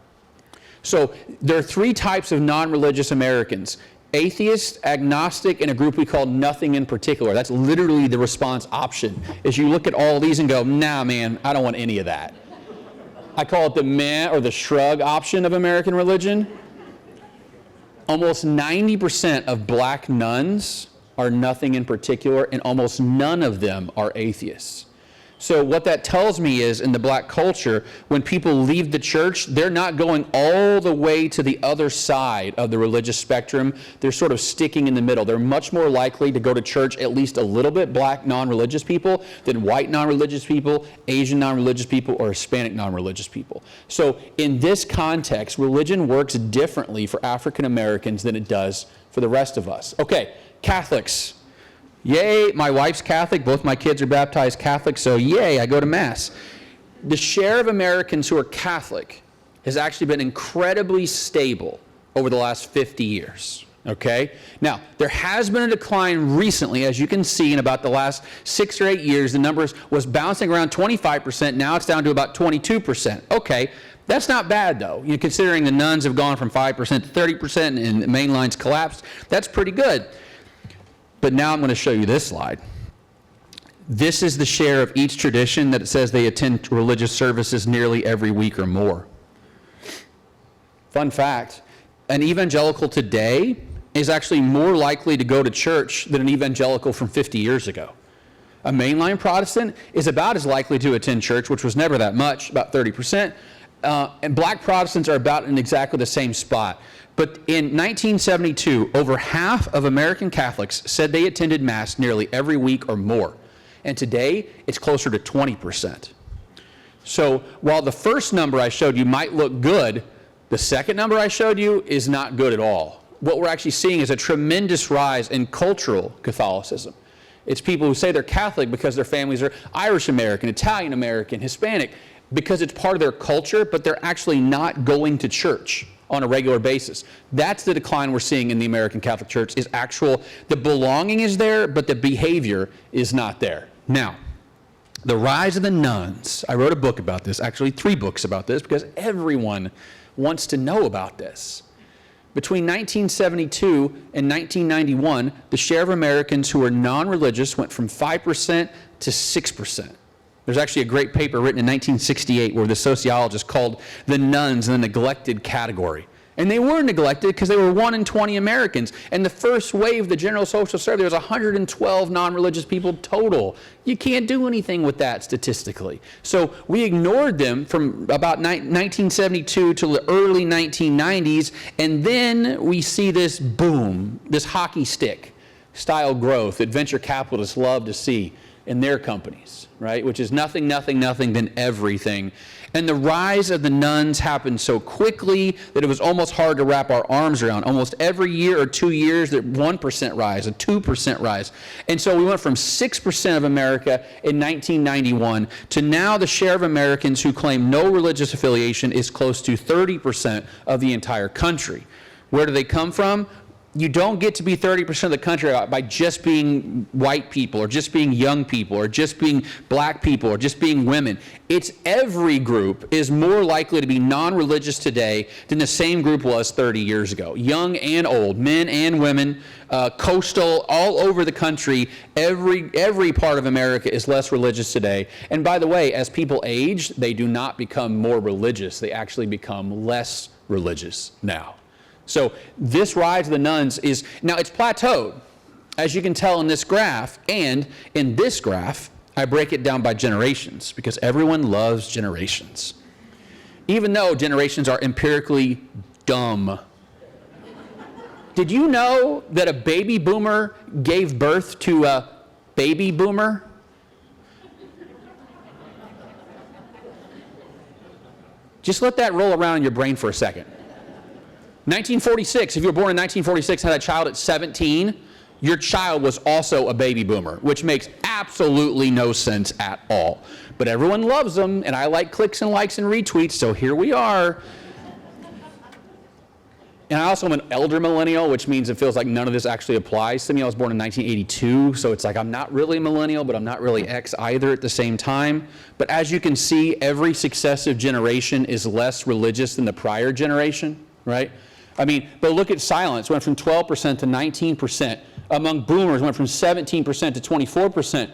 So there are three types of non-religious Americans: atheist, agnostic, and a group we call nothing in particular. That's literally the response option. Is you look at all these and go, nah, man, I don't want any of that. I call it the meh or the shrug option of American religion. Almost 90% of black nuns are nothing in particular, and almost none of them are atheists. So what that tells me is, in the black culture, when people leave the church, they're not going all the way to the other side of the religious spectrum. They're sort of sticking in the middle. They're much more likely to go to church at least a little bit, black non-religious people, than white non-religious people, Asian non-religious people, or Hispanic non-religious people. So in this context, religion works differently for African Americans than it does for the rest of us. Okay, Catholics. Yay, my wife's Catholic, both my kids are baptized Catholic, so yay, I go to Mass. The share of Americans who are Catholic has actually been incredibly stable over the last 50 years, okay? Now, there has been a decline recently, as you can see, in about the last 6 or 8 years. The numbers was bouncing around 25%, now it's down to about 22%. Okay, that's not bad though. You know, considering the nuns have gone from 5% to 30% and the main lines collapsed, that's pretty good. But now I'm going to show you this slide. This is the share of each tradition that it says they attend religious services nearly every week or more. Fun fact, an evangelical today is actually more likely to go to church than an evangelical from 50 years ago. A mainline Protestant is about as likely to attend church, which was never that much, about 30%. And black Protestants are about in exactly the same spot. But in 1972, over half of American Catholics said they attended Mass nearly every week or more. And today, it's closer to 20%. So while the first number I showed you might look good, the second number I showed you is not good at all. What we're actually seeing is a tremendous rise in cultural Catholicism. It's people who say they're Catholic because their families are Irish American, Italian American, Hispanic, because it's part of their culture, but they're actually not going to church on a regular basis. That's the decline we're seeing in the American Catholic Church, is the belonging is there, but the behavior is not there. Now, the rise of the nuns. I wrote a book about this, actually 3 books about this, because everyone wants to know about this. Between 1972 and 1991, the share of Americans who are non-religious went from 5% to 6%. There's actually a great paper written in 1968 where the sociologist called the nuns the neglected category. And they were neglected because they were 1 in 20 Americans. And the first wave, the General Social Survey, there was 112 non-religious people total. You can't do anything with that statistically. So we ignored them from about 1972 to the early 1990s, and then we see this boom, this hockey stick style growth that venture capitalists love to see in their companies, right? Which is nothing, nothing, nothing, then everything. And the rise of the nuns happened so quickly that it was almost hard to wrap our arms around. Almost every year or 2 years, there 1% rise, a 2% rise. And so we went from 6% of America in 1991 to now the share of Americans who claim no religious affiliation is close to 30% of the entire country. Where do they come from? You don't get to be 30% of the country by just being white people, or just being young people, or just being black people, or just being women. It's every group is more likely to be non-religious today than the same group was 30 years ago. Young and old, men and women, coastal, all over the country, every part of America is less religious today. And by the way, as people age, they do not become more religious. They actually become less religious now. So this rise of the nuns is, now it's plateaued, as you can tell in this graph, and in this graph, I break it down by generations, because everyone loves generations. Even though generations are empirically dumb. Did you know that a baby boomer gave birth to a baby boomer? Just let that roll around in your brain for a second. 1946, if you were born in 1946 and had a child at 17, your child was also a baby boomer, which makes absolutely no sense at all. But everyone loves them, and I like clicks and likes and retweets, so here we are. And I also am an elder millennial, which means it feels like none of this actually applies to me. I was born in 1982, so it's like I'm not really a millennial, but I'm not really X either at the same time. But as you can see, every successive generation is less religious than the prior generation, right? I mean, but look at silence. Went from 12% to 19%. Among boomers, went from 17% to 24%.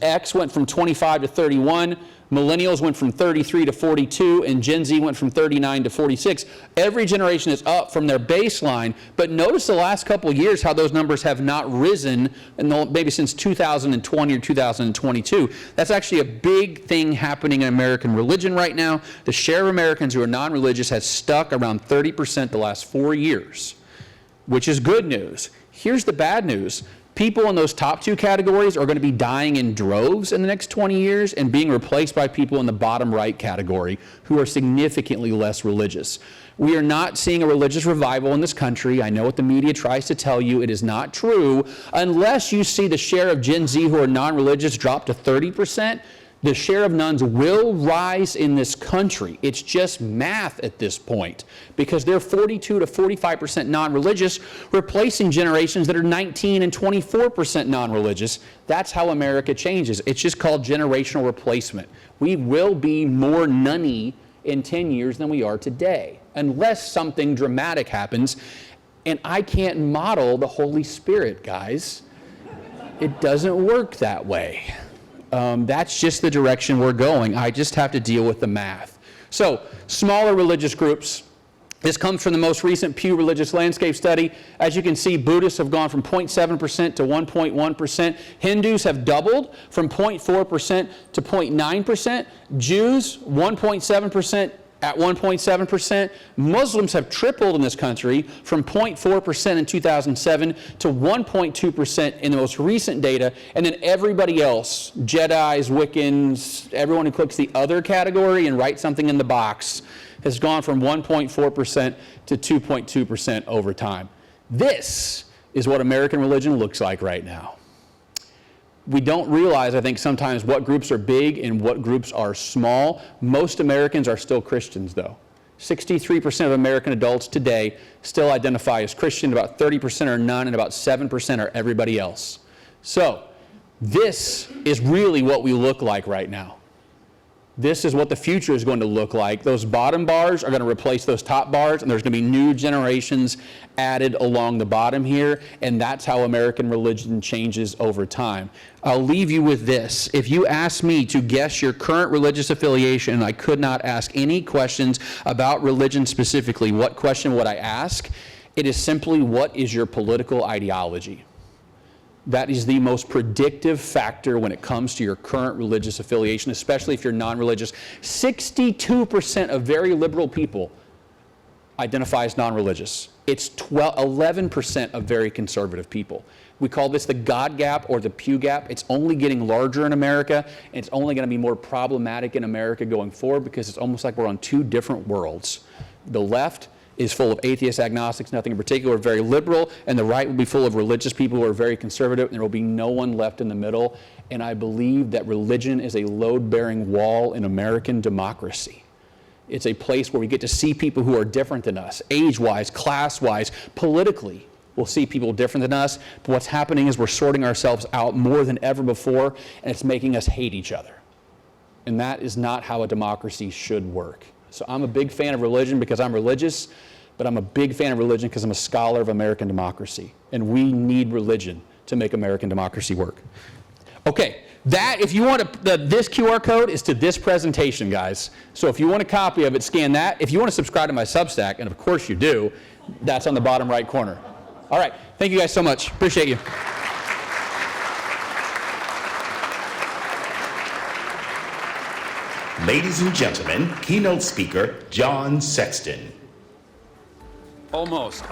X went from 25 to 31. Millennials went from 33 to 42, and Gen Z went from 39 to 46. Every generation is up from their baseline, but notice the last couple of years how those numbers have not risen, maybe since 2020 or 2022. That's actually a big thing happening in American religion right now. The share of Americans who are non-religious has stuck around 30% the last 4 years, which is good news. Here's the bad news. People in those top two categories are going to be dying in droves in the next 20 years and being replaced by people in the bottom right category who are significantly less religious. We are not seeing a religious revival in this country. I know what the media tries to tell you. It is not true. Unless you see the share of Gen Z who are non-religious drop to 30%, the share of nuns will rise in this country. It's just math at this point, because they're 42 to 45% non-religious, replacing generations that are 19 and 24% non-religious. That's how America changes. It's just called generational replacement. We will be more nunny in 10 years than we are today, unless something dramatic happens. And I can't model the Holy Spirit, guys. It doesn't work that way. That's just the direction we're going. I just have to deal with the math. So, smaller religious groups. This comes from the most recent Pew Religious Landscape Study. As you can see, Buddhists have gone from 0.7% to 1.1%. Hindus have doubled from 0.4% to 0.9%. Jews, 1.7% at 1.7%. Muslims have tripled in this country from 0.4% in 2007 to 1.2% in the most recent data. And then everybody else, Jedis, Wiccans, everyone who clicks the other category and writes something in the box, has gone from 1.4% to 2.2% over time. This is what American religion looks like right now. We don't realize, I think, sometimes what groups are big and what groups are small. Most Americans are still Christians, though. 63% of American adults today still identify as Christian, about 30% are none, and about 7% are everybody else. So, this is really what we look like right now. This is what the future is going to look like. Those bottom bars are going to replace those top bars, and there's going to be new generations added along the bottom here, and that's how American religion changes over time. I'll leave you with this. If you ask me to guess your current religious affiliation, and I could not ask any questions about religion specifically, what question would I ask? It is simply, what is your political ideology? That is the most predictive factor when it comes to your current religious affiliation, especially if you're non-religious. 62% of very liberal people identify as non-religious. It's 11% of very conservative people. We call this the God gap or the Pew gap. It's only getting larger in America, and it's only going to be more problematic in America going forward, because it's almost like we're on two different worlds. The left is full of atheists, agnostics, nothing in particular, very liberal, and the right will be full of religious people who are very conservative, and there will be no one left in the middle. And I believe that religion is a load-bearing wall in American democracy. It's a place where we get to see people who are different than us, age-wise, class-wise, politically. We'll see people different than us, but what's happening is we're sorting ourselves out more than ever before, and it's making us hate each other. And that is not how a democracy should work. So I'm a big fan of religion because I'm religious, but I'm a big fan of religion because I'm a scholar of American democracy. And we need religion to make American democracy work. Okay, that, if you want this QR code is to this presentation, guys. So if you want a copy of it, scan that. If you want to subscribe to my Substack, and of course you do, that's on the bottom right corner. All right, thank you guys so much. Appreciate you. Ladies and gentlemen, keynote speaker, John Sexton. Almost.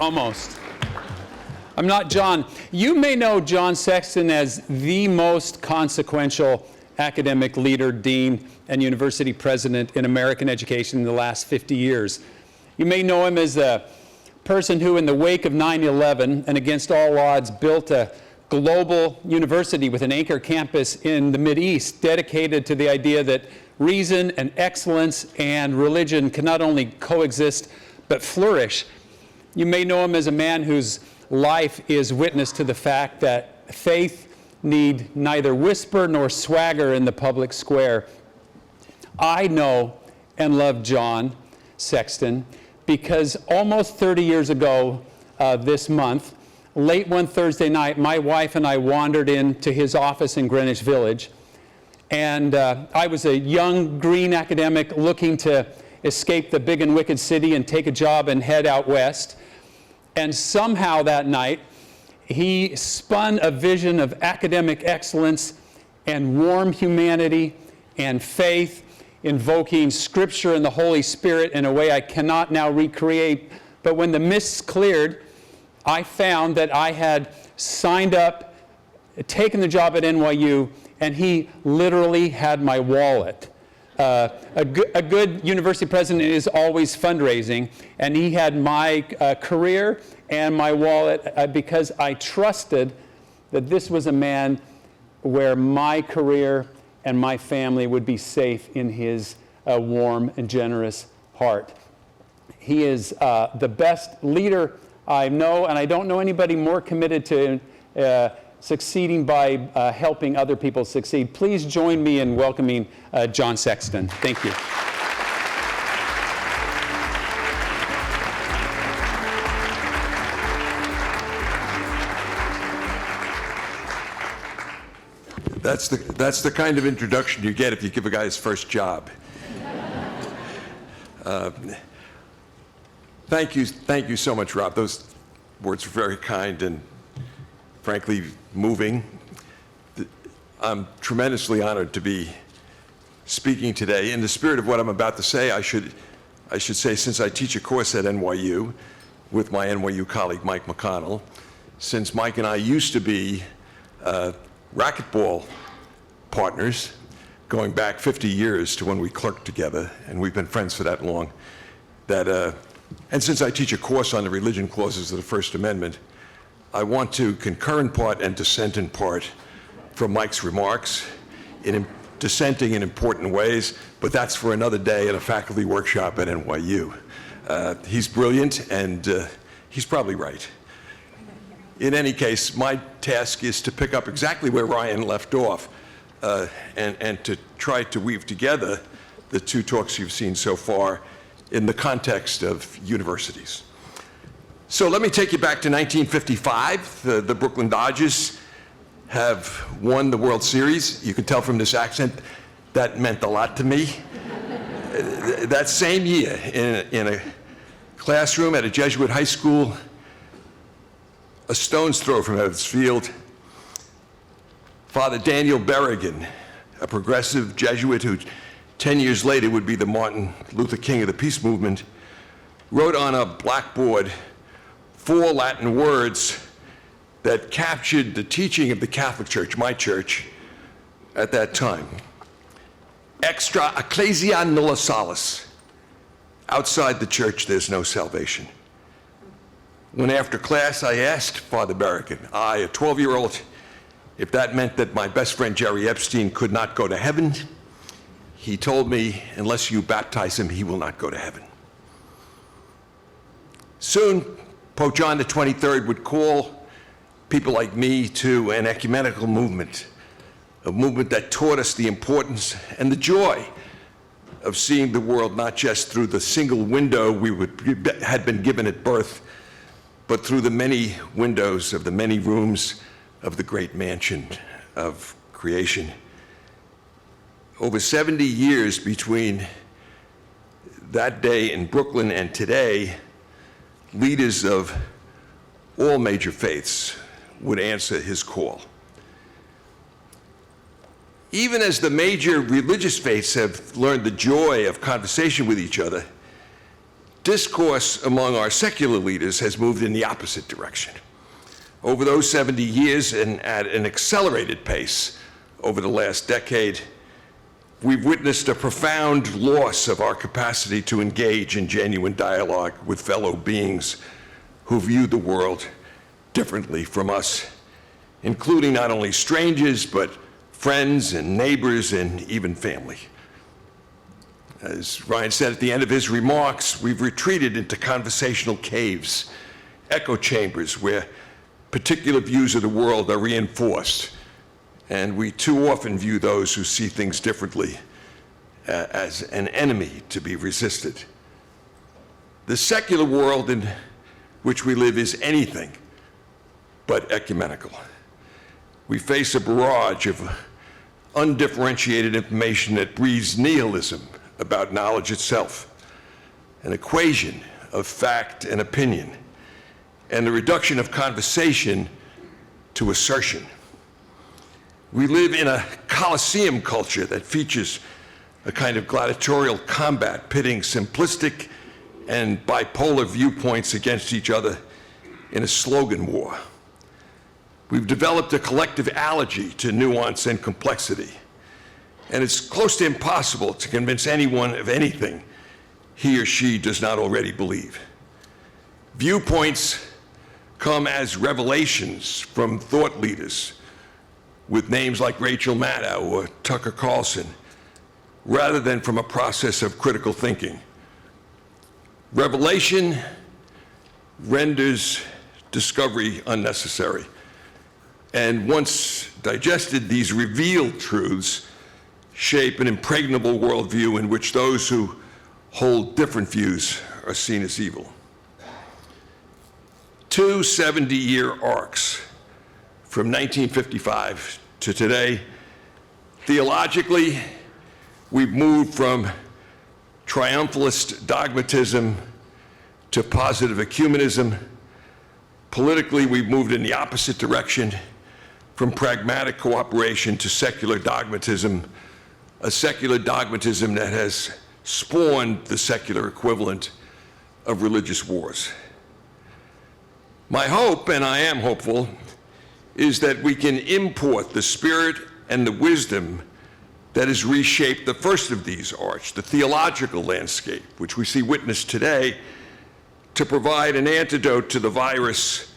I'm not John. You may know John Sexton as the most consequential academic leader, dean, and university president in American education in the last 50 years. You may know him as a person who, in the wake of 9/11 and against all odds, built a global university with an anchor campus in the Mideast dedicated to the idea that reason and excellence and religion can not only coexist but flourish. You may know him as a man whose life is witness to the fact that faith need neither whisper nor swagger in the public square. I know and love John Sexton because almost 30 years ago this month, late one Thursday night, my wife and I wandered into his office in Greenwich Village. And I was a young green academic looking to escape the big and wicked city and take a job and head out west. And somehow that night, he spun a vision of academic excellence and warm humanity and faith, invoking Scripture and the Holy Spirit in a way I cannot now recreate. But when the mists cleared, I found that I had signed up, taken the job at NYU, and he literally had my wallet. A good university president is always fundraising, and he had my career and my wallet because I trusted that this was a man where my career and my family would be safe in his warm and generous heart. He is the best leader I know, and I don't know anybody more committed to succeeding by helping other people succeed. Please join me in welcoming John Sexton. Thank you. That's the kind of introduction you get if you give a guy his first job. Thank you so much, Rob. Those words were very kind and frankly moving. I'm tremendously honored to be speaking today. In the spirit of what I'm about to say, I should say, since I teach a course at NYU with my NYU colleague Mike McConnell, since Mike and I used to be racquetball partners, going back 50 years to when we clerked together, and we've been friends for that long, and since I teach a course on the religion clauses of the First Amendment, I want to concur in part and dissent in part from Mike's remarks, dissenting in important ways, but that's for another day at a faculty workshop at NYU. He's brilliant, and he's probably right. In any case, my task is to pick up exactly where Ryan left off and to try to weave together the two talks you've seen so far in the context of universities. So let me take you back to 1955. The Brooklyn Dodgers have won the World Series. You can tell from this accent that meant a lot to me. That same year, in a classroom at a Jesuit high school, a stone's throw from Ebbets Field, Father Daniel Berrigan, a progressive Jesuit who 10 years later would be the Martin Luther King of the peace movement, wrote on a blackboard 4 Latin words that captured the teaching of the Catholic Church, my church, at that time. Extra ecclesia nulla salus. Outside the church, there's no salvation. When after class I asked Father Berrigan, I, a 12-year-old, if that meant that my best friend Jerry Epstein could not go to heaven, he told me, unless you baptize him, he will not go to heaven. Soon, Pope John XXIII would call people like me to an ecumenical movement, a movement that taught us the importance and the joy of seeing the world not just through the single window we had been given at birth, but through the many windows of the many rooms of the great mansion of creation. Over 70 years between that day in Brooklyn and today, leaders of all major faiths would answer his call. Even as the major religious faiths have learned the joy of conversation with each other, discourse among our secular leaders has moved in the opposite direction. Over those 70 years, and at an accelerated pace over the last decade, we've witnessed a profound loss of our capacity to engage in genuine dialogue with fellow beings who view the world differently from us, including not only strangers, but friends and neighbors and even family. As Ryan said at the end of his remarks, we've retreated into conversational caves, echo chambers where particular views of the world are reinforced, and we too often view those who see things differently as an enemy to be resisted. The secular world in which we live is anything but ecumenical. We face a barrage of undifferentiated information that breeds nihilism about knowledge itself, an equation of fact and opinion, and the reduction of conversation to assertion. We live in a Colosseum culture that features a kind of gladiatorial combat pitting simplistic and bipolar viewpoints against each other in a slogan war. We've developed a collective allergy to nuance and complexity, and it's close to impossible to convince anyone of anything he or she does not already believe. Viewpoints come as revelations from thought leaders with names like Rachel Maddow or Tucker Carlson, rather than from a process of critical thinking. Revelation renders discovery unnecessary. And once digested, these revealed truths shape an impregnable worldview in which those who hold different views are seen as evil. 2 70-year arcs from 1955 to today. Theologically, we've moved from triumphalist dogmatism to positive ecumenism. Politically, we've moved in the opposite direction, from pragmatic cooperation to secular dogmatism, a secular dogmatism that has spawned the secular equivalent of religious wars. My hope, and I am hopeful, is that we can import the spirit and the wisdom that has reshaped the first of these arcs, the theological landscape, which we see witnessed today, to provide an antidote to the virus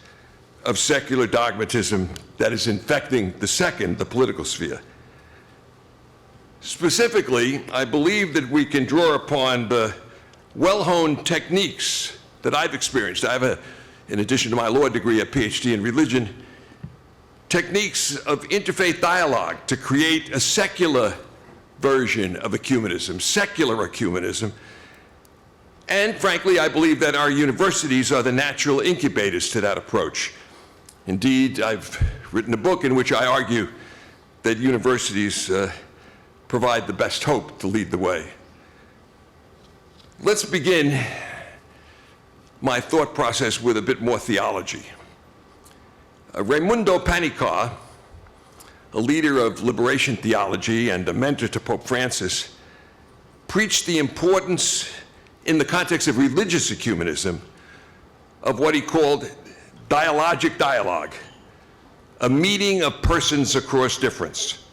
of secular dogmatism that is infecting the second, the political sphere. Specifically, I believe that we can draw upon the well-honed techniques that I've experienced. I have, in addition to my law degree, a PhD in religion, techniques of interfaith dialogue to create a secular version of ecumenism, secular ecumenism. And frankly, I believe that our universities are the natural incubators to that approach. Indeed, I've written a book in which I argue that universities provide the best hope to lead the way. Let's begin my thought process with a bit more theology. Raimundo Panikkar, a leader of liberation theology and a mentor to Pope Francis, preached the importance, in the context of religious ecumenism, of what he called dialogic dialogue, a meeting of persons across difference.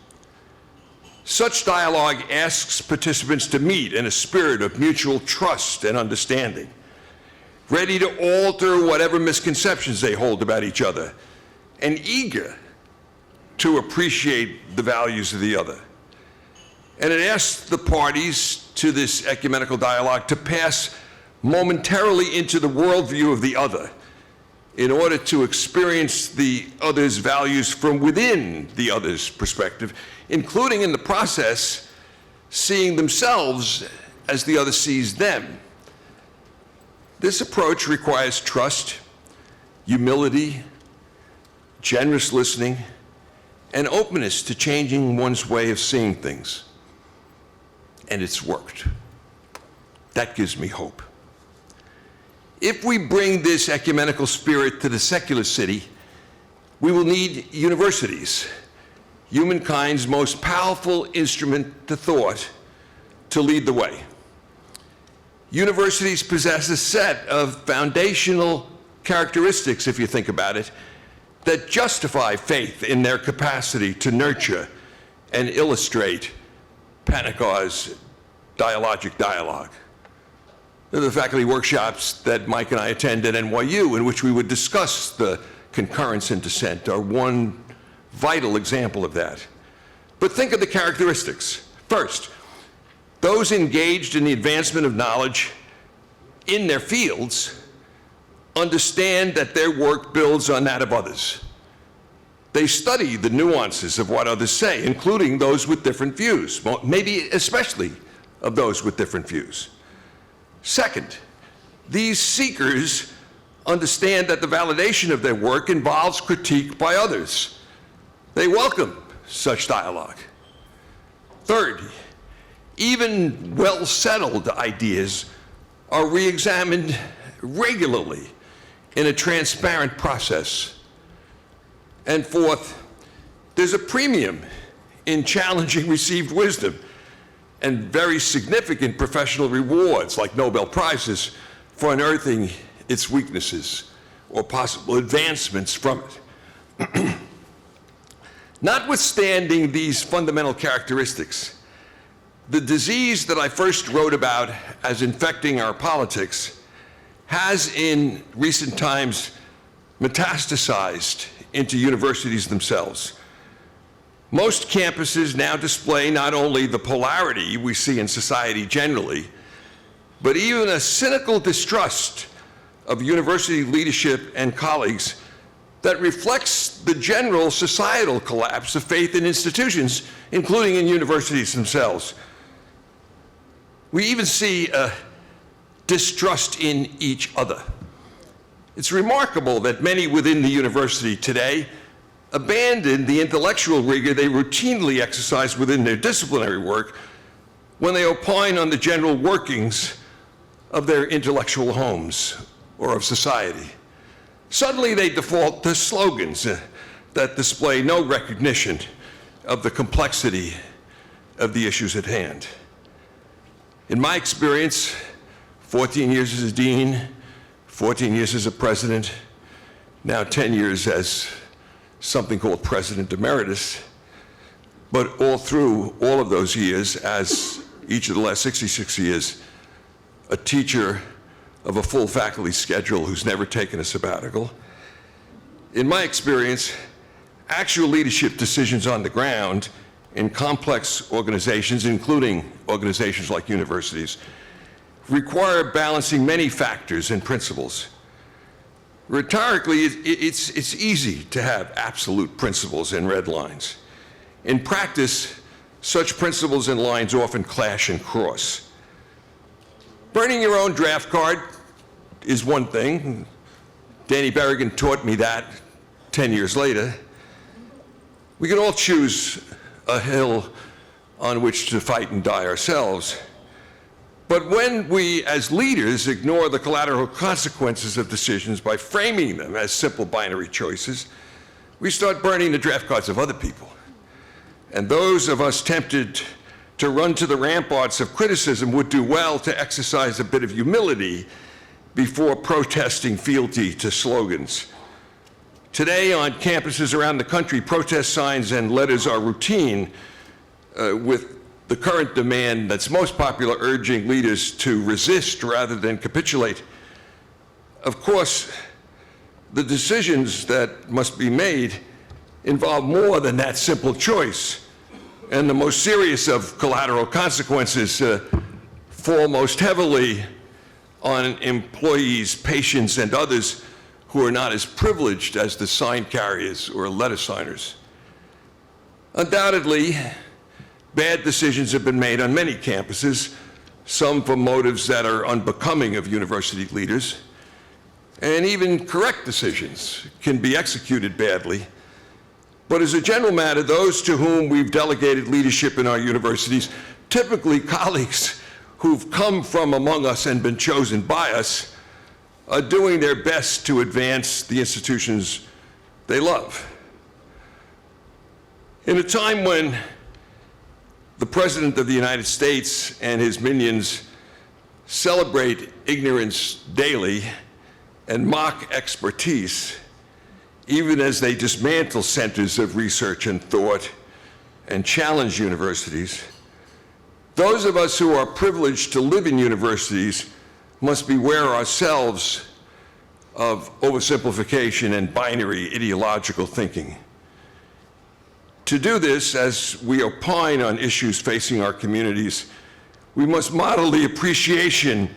Such dialogue asks participants to meet in a spirit of mutual trust and understanding, ready to alter whatever misconceptions they hold about each other, and eager to appreciate the values of the other. And it asks the parties to this ecumenical dialogue to pass momentarily into the worldview of the other in order to experience the other's values from within the other's perspective, including in the process seeing themselves as the other sees them. This approach requires trust, humility, generous listening, and openness to changing one's way of seeing things. And it's worked. That gives me hope. If we bring this ecumenical spirit to the secular city, we will need universities, humankind's most powerful instrument to thought, to lead the way. Universities possess a set of foundational characteristics, if you think about it, that justify faith in their capacity to nurture and illustrate Panikkar's dialogic dialogue. The faculty workshops that Mike and I attend at NYU, in which we would discuss the concurrence and dissent, are one vital example of that. But think of the characteristics. First, those engaged in the advancement of knowledge in their fields understand that their work builds on that of others. They study the nuances of what others say, including those with different views, maybe especially of those with different views. Second, these seekers understand that the validation of their work involves critique by others. They welcome such dialogue. Third, even well-settled ideas are re-examined regularly in a transparent process. And fourth, there's a premium in challenging received wisdom and very significant professional rewards like Nobel Prizes for unearthing its weaknesses or possible advancements from it. Notwithstanding these fundamental characteristics, the disease that I first wrote about as infecting our politics has in recent times metastasized into universities themselves. Most campuses now display not only the polarity we see in society generally, but even a cynical distrust of university leadership and colleagues that reflects the general societal collapse of faith in institutions, including in universities themselves. We even see a distrust in each other. It's remarkable that many within the university today abandon the intellectual rigor they routinely exercise within their disciplinary work when they opine on the general workings of their intellectual homes or of society. Suddenly they default to slogans that display no recognition of the complexity of the issues at hand. In my experience, 14 years as a dean, 14 years as a president, now 10 years as something called President Emeritus, but all through all of those years, as each of the last 66 years, a teacher of a full faculty schedule who's never taken a sabbatical. In my experience, actual leadership decisions on the ground in complex organizations, including organizations like universities, require balancing many factors and principles. Rhetorically, it's easy to have absolute principles and red lines. In practice, such principles and lines often clash and cross. Burning your own draft card is one thing. Danny Berrigan taught me that 10 years later. We can all choose a hill on which to fight and die ourselves. But when we, as leaders, ignore the collateral consequences of decisions by framing them as simple binary choices, we start burning the draft cards of other people. And those of us tempted to run to the ramparts of criticism would do well to exercise a bit of humility before protesting fealty to slogans. Today, on campuses around the country, protest signs and letters are routine, with the current demand that's most popular urging leaders to resist rather than capitulate. Of course, the decisions that must be made involve more than that simple choice. And the most serious of collateral consequences fall most heavily on employees, patients, and others who are not as privileged as the sign carriers or letter signers. Undoubtedly, bad decisions have been made on many campuses, some for motives that are unbecoming of university leaders, and even correct decisions can be executed badly. But as a general matter, those to whom we've delegated leadership in our universities, typically colleagues who've come from among us and been chosen by us, are doing their best to advance the institutions they love. In a time when the President of the United States and his minions celebrate ignorance daily and mock expertise, even as they dismantle centers of research and thought and challenge universities, those of us who are privileged to live in universities must beware ourselves of oversimplification and binary ideological thinking. To do this, as we opine on issues facing our communities, we must model the appreciation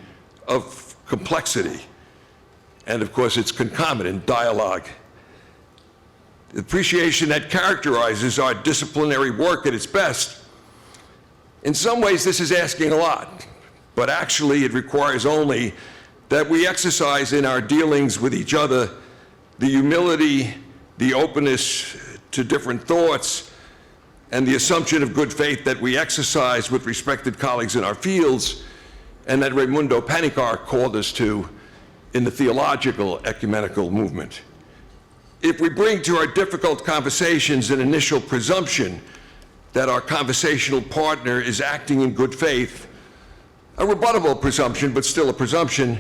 of complexity and, of course, its concomitant dialogue. The appreciation that characterizes our disciplinary work at its best. In some ways, this is asking a lot, but actually it requires only that we exercise in our dealings with each other the humility, the openness to different thoughts, and the assumption of good faith that we exercise with respected colleagues in our fields, and that Raimundo Panikkar called us to in the theological ecumenical movement. If we bring to our difficult conversations an initial presumption that our conversational partner is acting in good faith, a rebuttable presumption, but still a presumption,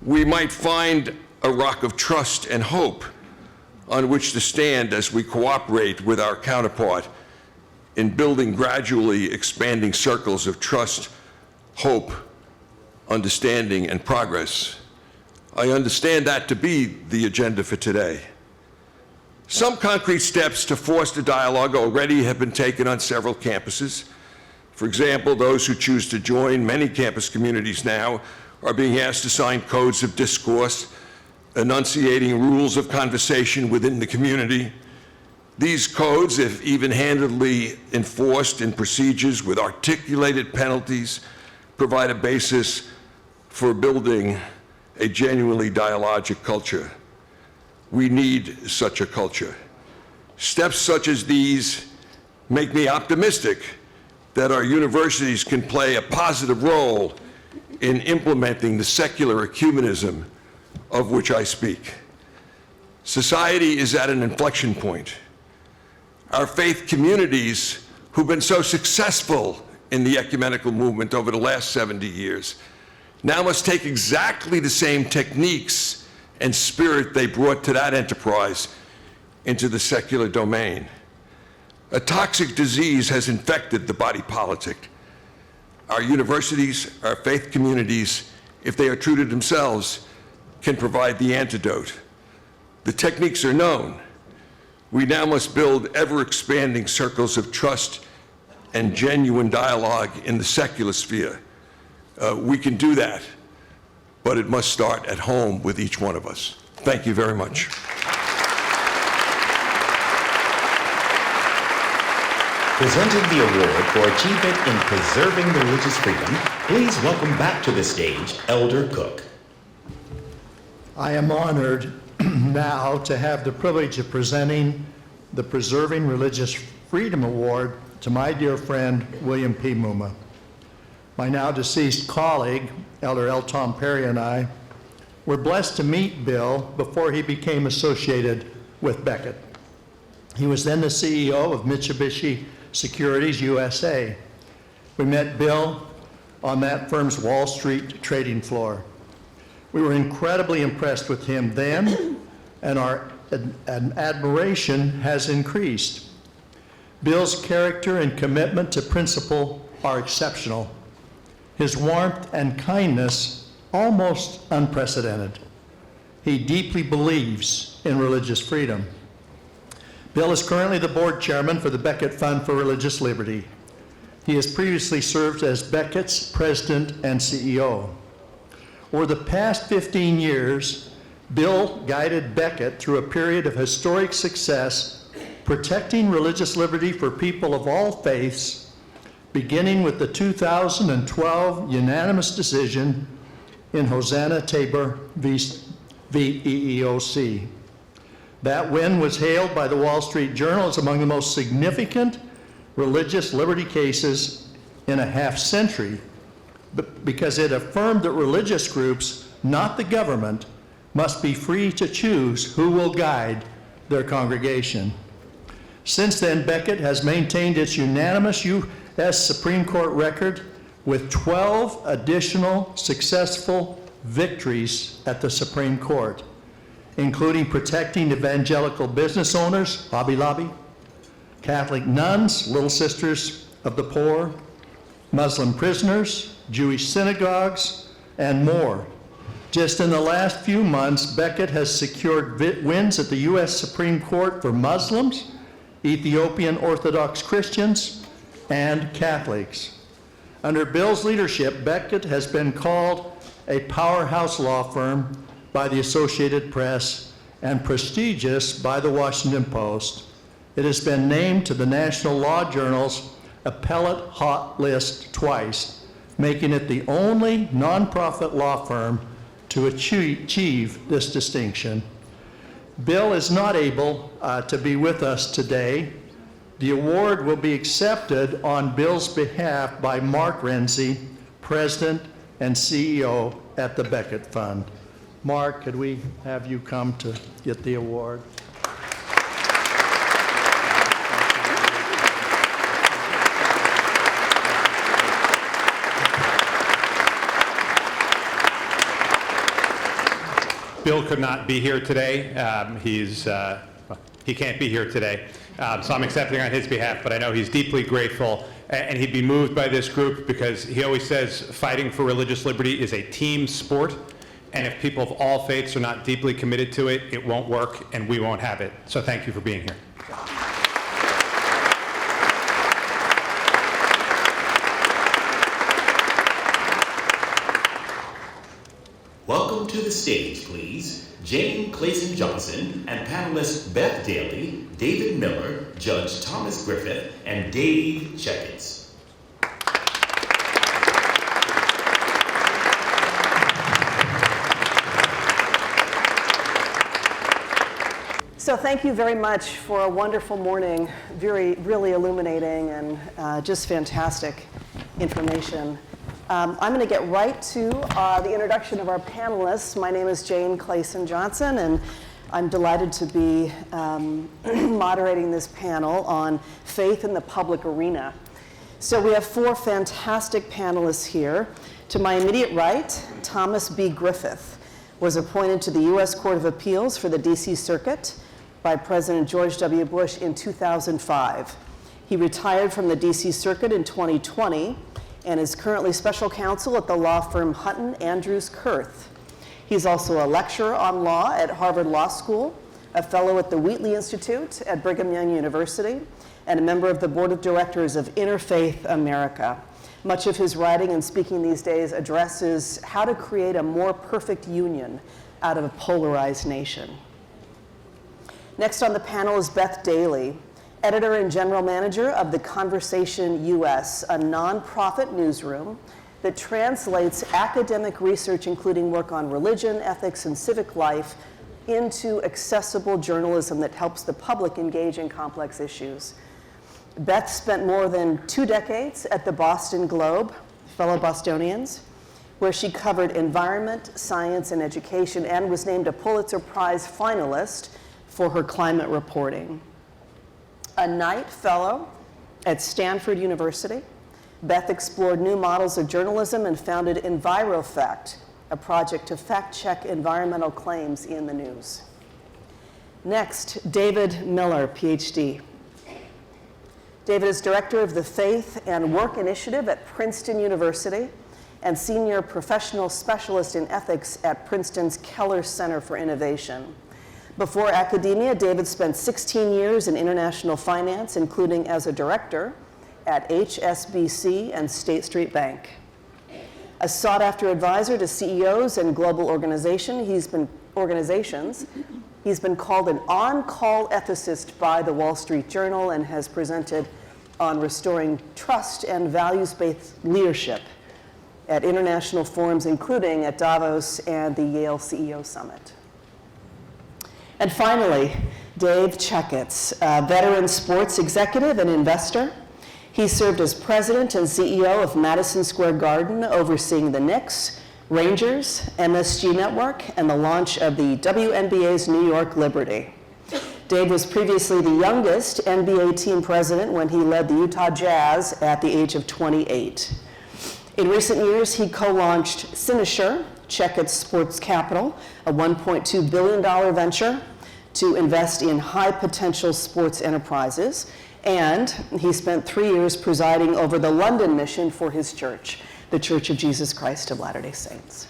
we might find a rock of trust and hope on which to stand as we cooperate with our counterpart in building gradually expanding circles of trust, hope, understanding, and progress. I understand that to be the agenda for today. Some concrete steps to foster dialogue already have been taken on several campuses. For example, those who choose to join many campus communities now are being asked to sign codes of discourse, enunciating rules of conversation within the community. These codes, if even-handedly enforced in procedures with articulated penalties, provide a basis for building a genuinely dialogic culture. We need such a culture. Steps such as these make me optimistic that our universities can play a positive role in implementing the secular ecumenism of which I speak. Society is at an inflection point. Our faith communities, who've been so successful in the ecumenical movement over the last 70 years, now must take exactly the same techniques and spirit they brought to that enterprise into the secular domain. A toxic disease has infected the body politic. Our universities, our faith communities, if they are true to themselves, can provide the antidote. The techniques are known. We now must build ever-expanding circles of trust and genuine dialogue in the secular sphere. We can do that, but it must start at home with each one of us. Thank you very much. Presenting the award for achievement in preserving religious freedom, please welcome back to the stage Elder Cook. I am honored now to have the privilege of presenting the Preserving Religious Freedom Award to my dear friend, William P. Muma. My now deceased colleague, Elder L. Tom Perry, and I were blessed to meet Bill before he became associated with Beckett. He was then the CEO of Mitsubishi Securities USA. We met Bill on that firm's Wall Street trading floor. We were incredibly impressed with him then, and our admiration has increased. Bill's character and commitment to principle are exceptional. His warmth and kindness almost unprecedented. He deeply believes in religious freedom. Bill is currently the board chairman for the Beckett Fund for Religious Liberty. He has previously served as Beckett's president and CEO. Over the past 15 years, Bill guided Beckett through a period of historic success, protecting religious liberty for people of all faiths, beginning with the 2012 unanimous decision in Hosanna Tabor v. EEOC. That win was hailed by the Wall Street Journal as among the most significant religious liberty cases in a half century, because it affirmed that religious groups, not the government, must be free to choose who will guide their congregation. Since then, Beckett has maintained its unanimous U.S. Supreme Court record with 12 additional successful victories at the Supreme Court, including protecting evangelical business owners, Hobby Lobby, Catholic nuns, Little Sisters of the Poor, Muslim prisoners, Jewish synagogues, and more. Just in the last few months, Beckett has secured wins at the U.S. Supreme Court for Muslims, Ethiopian Orthodox Christians, and Catholics. Under Bill's leadership, Beckett has been called a powerhouse law firm by the Associated Press and prestigious by the Washington Post. It has been named to the National Law Journal's Appellate Hot List twice, making it the only nonprofit law firm to achieve this distinction. Bill is not able to be with us today. The award will be accepted on Bill's behalf by Mark Renzi, President and CEO at the Beckett Fund. Mark, could we have you come to get the award? Bill could not be here today. He can't be here today. So I'm accepting on his behalf, but I know he's deeply grateful, and he'd be moved by this group because he always says fighting for religious liberty is a team sport, and if people of all faiths are not deeply committed to it, it won't work, and we won't have it. So thank you for being here. Welcome to the stage, please, Jane Clayson Johnson and panelists Beth Daly, David Miller, Judge Thomas Griffith, and Dave Checketts. So thank you very much for a wonderful morning, really illuminating and just fantastic information. I'm going to get right to the introduction of our panelists. My name is Jane Clayson Johnson, and I'm delighted to be moderating this panel on faith in the public arena. So we have four fantastic panelists here. To my immediate right, Thomas B. Griffith was appointed to the U.S. Court of Appeals for the D.C. Circuit by President George W. Bush in 2005. He retired from the D.C. Circuit in 2020 and is currently special counsel at the law firm Hutton Andrews Kurth. He's also a lecturer on law at Harvard Law School, a fellow at the Wheatley Institute at Brigham Young University, and a member of the board of directors of Interfaith America. Much of his writing and speaking these days addresses how to create a more perfect union out of a polarized nation. Next on the panel is Beth Daly, editor and general manager of The Conversation US, a nonprofit newsroom that translates academic research, including work on religion, ethics, and civic life, into accessible journalism that helps the public engage in complex issues. Beth spent more than 2 decades at the Boston Globe, fellow Bostonians, where she covered environment, science, and education, and was named a Pulitzer Prize finalist for her climate reporting. A Knight Fellow at Stanford University, Beth explored new models of journalism and founded EnviroFact, a project to fact-check environmental claims in the news. Next, David Miller, PhD. David is director of the Faith and Work Initiative at Princeton University and senior professional specialist in ethics at Princeton's Keller Center for Innovation. Before academia, David spent 16 years in international finance, including as a director at HSBC and State Street Bank. A sought-after advisor to CEOs and global organizations, he's been called an on-call ethicist by the Wall Street Journal and has presented on restoring trust and values-based leadership at international forums, including at Davos and the Yale CEO Summit. And finally, Dave Checketts, a veteran sports executive and investor. He served as president and CEO of Madison Square Garden, overseeing the Knicks, Rangers, MSG Network, and the launch of the WNBA's New York Liberty. Dave was previously the youngest NBA team president when he led the Utah Jazz at the age of 28. In recent years, he co-launched Cynosure, Checketts Sports Capital, a $1.2 billion venture to invest in high-potential sports enterprises, and he spent 3 years presiding over the London mission for his church, the Church of Jesus Christ of Latter-day Saints.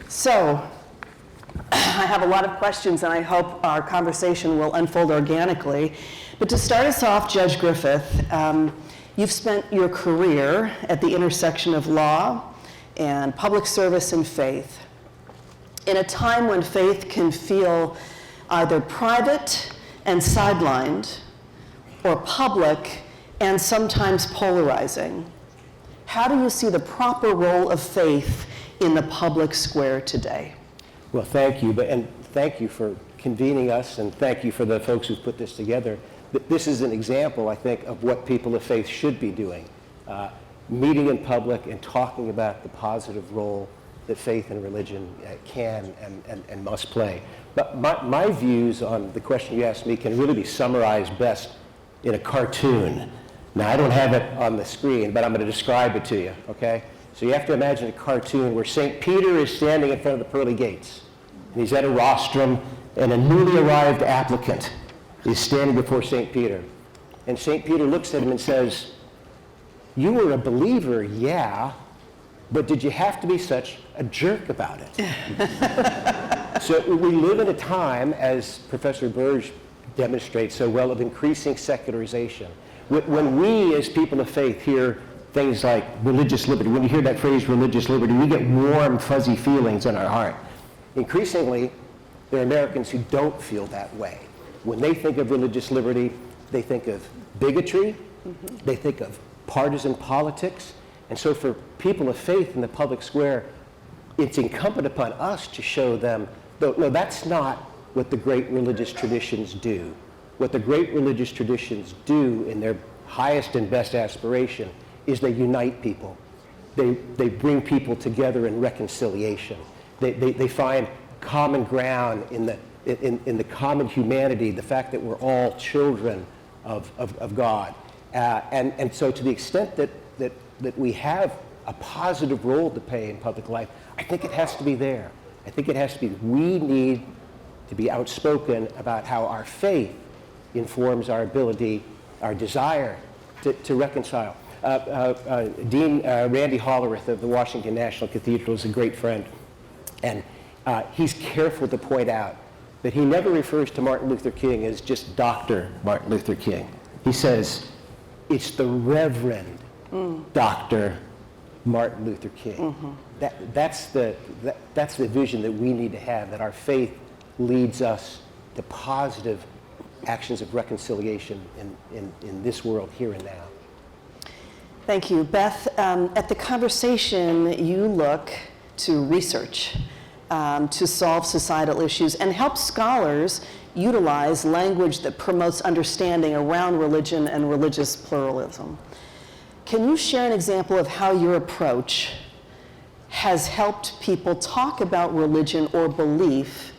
So, I have a lot of questions, and I hope our conversation will unfold organically. But to start us off, Judge Griffith, you've spent your career at the intersection of law and public service and faith. In a time when faith can feel either private and sidelined, or public and sometimes polarizing, how do you see the proper role of faith in the public square today? Well, thank you, and thank you for convening us, and thank you for the folks who've put this together. This is an example, I think, of what people of faith should be doing, meeting in public and talking about the positive role that faith and religion can and must play. But my views on the question you asked me can really be summarized best in a cartoon. Now, I don't have it on the screen, but I'm going to describe it to you, okay? So you have to imagine a cartoon where St. Peter is standing in front of the pearly gates, and he's at a rostrum, and a newly arrived applicant is standing before St. Peter. And St. Peter looks at him and says, "You were a believer, yeah, but did you have to be such a jerk about it?" So we live in a time, as Professor Burge demonstrates so well, of increasing secularization. When we, as people of faith, hear things like religious liberty, when you hear that phrase religious liberty, we get warm, fuzzy feelings in our heart. Increasingly, there are Americans who don't feel that way. When they think of religious liberty, they think of bigotry, they think of partisan politics, and so for people of faith in the public square, it's incumbent upon us to show them, no, that's not what the great religious traditions do. What the great religious traditions do in their highest and best aspiration is they unite people. They bring people together in reconciliation. They find common ground in the common humanity, the fact that we're all children of God. And so to the extent that we have a positive role to play in public life, I think it has to be there. I think it has to be, we need to be outspoken about how our faith informs our ability, our desire to reconcile. Dean Randy Hollerith of the Washington National Cathedral is a great friend, and he's careful to point out that he never refers to Martin Luther King as just Dr. Martin Luther King. He says, it's the Reverend Dr. Martin Luther King. That's the vision that we need to have, that our faith leads us to positive actions of reconciliation in this world, here and now. Thank you. Beth, at the conversation, you look to research to solve societal issues and help scholars utilize language that promotes understanding around religion and religious pluralism. Can you share an example of how your approach has helped people talk about religion or belief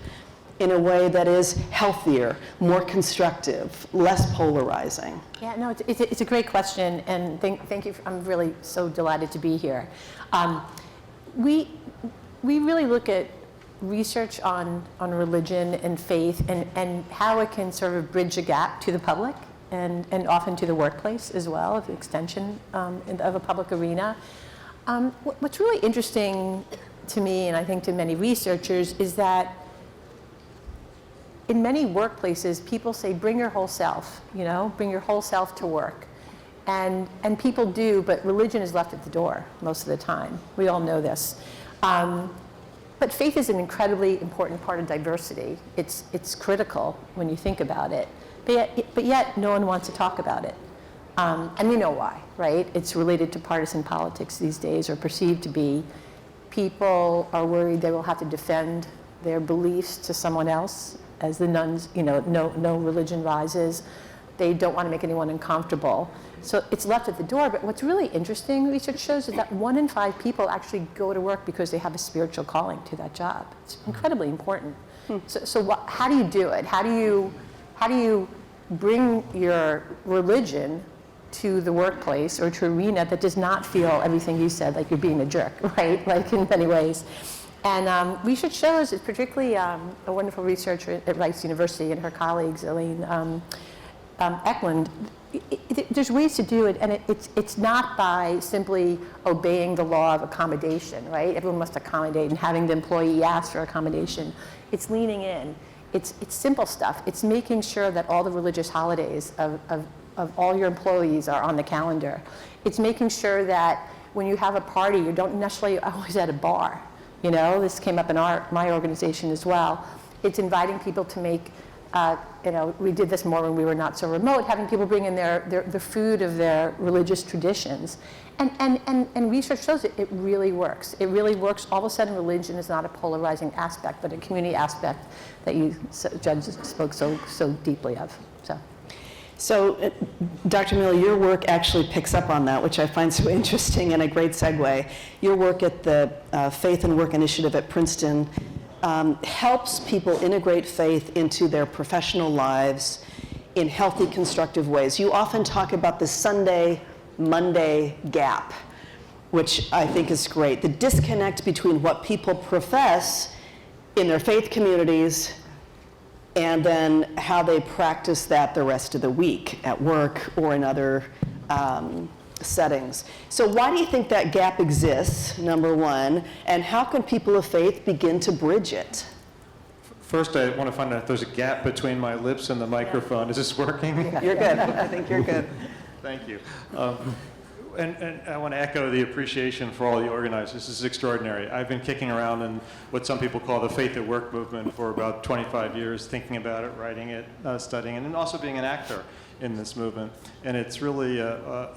in a way that is healthier, more constructive, less polarizing? Yeah, no, it's a great question, and thank you. I'm really so delighted to be here. We really look at research on religion and faith and how it can sort of bridge a gap to the public and often to the workplace as well, of the extension of a public arena. What's really interesting to me, and I think to many researchers, is that in many workplaces, people say, bring your whole self, bring your whole self to work. And people do, but religion is left at the door most of the time. We all know this. But faith is an incredibly important part of diversity. It's critical when you think about it. But yet no one wants to talk about it. And we know why, right? It's related to partisan politics these days, or perceived to be. People are worried they will have to defend their beliefs to someone else. As the nuns, no religion rises. They don't want to make anyone uncomfortable. So it's left at the door. But what's really interesting, research shows, is that 1 in 5 people actually go to work because they have a spiritual calling to that job. It's incredibly important. So how do you do it? How do you bring your religion to the workplace or to arena that does not feel everything you said, like you're being a jerk, right? Like in many ways. And research shows, particularly a wonderful researcher at Rice University and her colleagues, Elaine Eklund, there's ways to do it, and it's not by simply obeying the law of accommodation, right? Everyone must accommodate and having the employee ask for accommodation. It's leaning in. It's simple stuff. It's making sure that all the religious holidays of all your employees are on the calendar. It's making sure that when you have a party, you don't necessarily always at a bar. This came up in my organization as well. It's inviting people to make, we did this more when we were not so remote, having people bring in the food of their religious traditions. and research shows it really works. It really works. All of a sudden, religion is not a polarizing aspect, but a community aspect that you, Judge, spoke so deeply of. So, Dr. Miller, your work actually picks up on that, which I find so interesting and a great segue. Your work at the Faith and Work Initiative at Princeton helps people integrate faith into their professional lives in healthy, constructive ways. You often talk about the Sunday-Monday gap, which I think is great. The disconnect between what people profess in their faith communities and then how they practice that the rest of the week at work or in other settings. So why do you think that gap exists, number one, and how can people of faith begin to bridge it? First, I want to find out if there's a gap between my lips and the microphone. Is this working? You're good. I think you're good. Thank you. And I want to echo the appreciation for all the organizers. This is extraordinary. I've been kicking around in what some people call the Faith at Work movement for about 25 years, thinking about it, writing it, studying it, and also being an actor in this movement. And it's really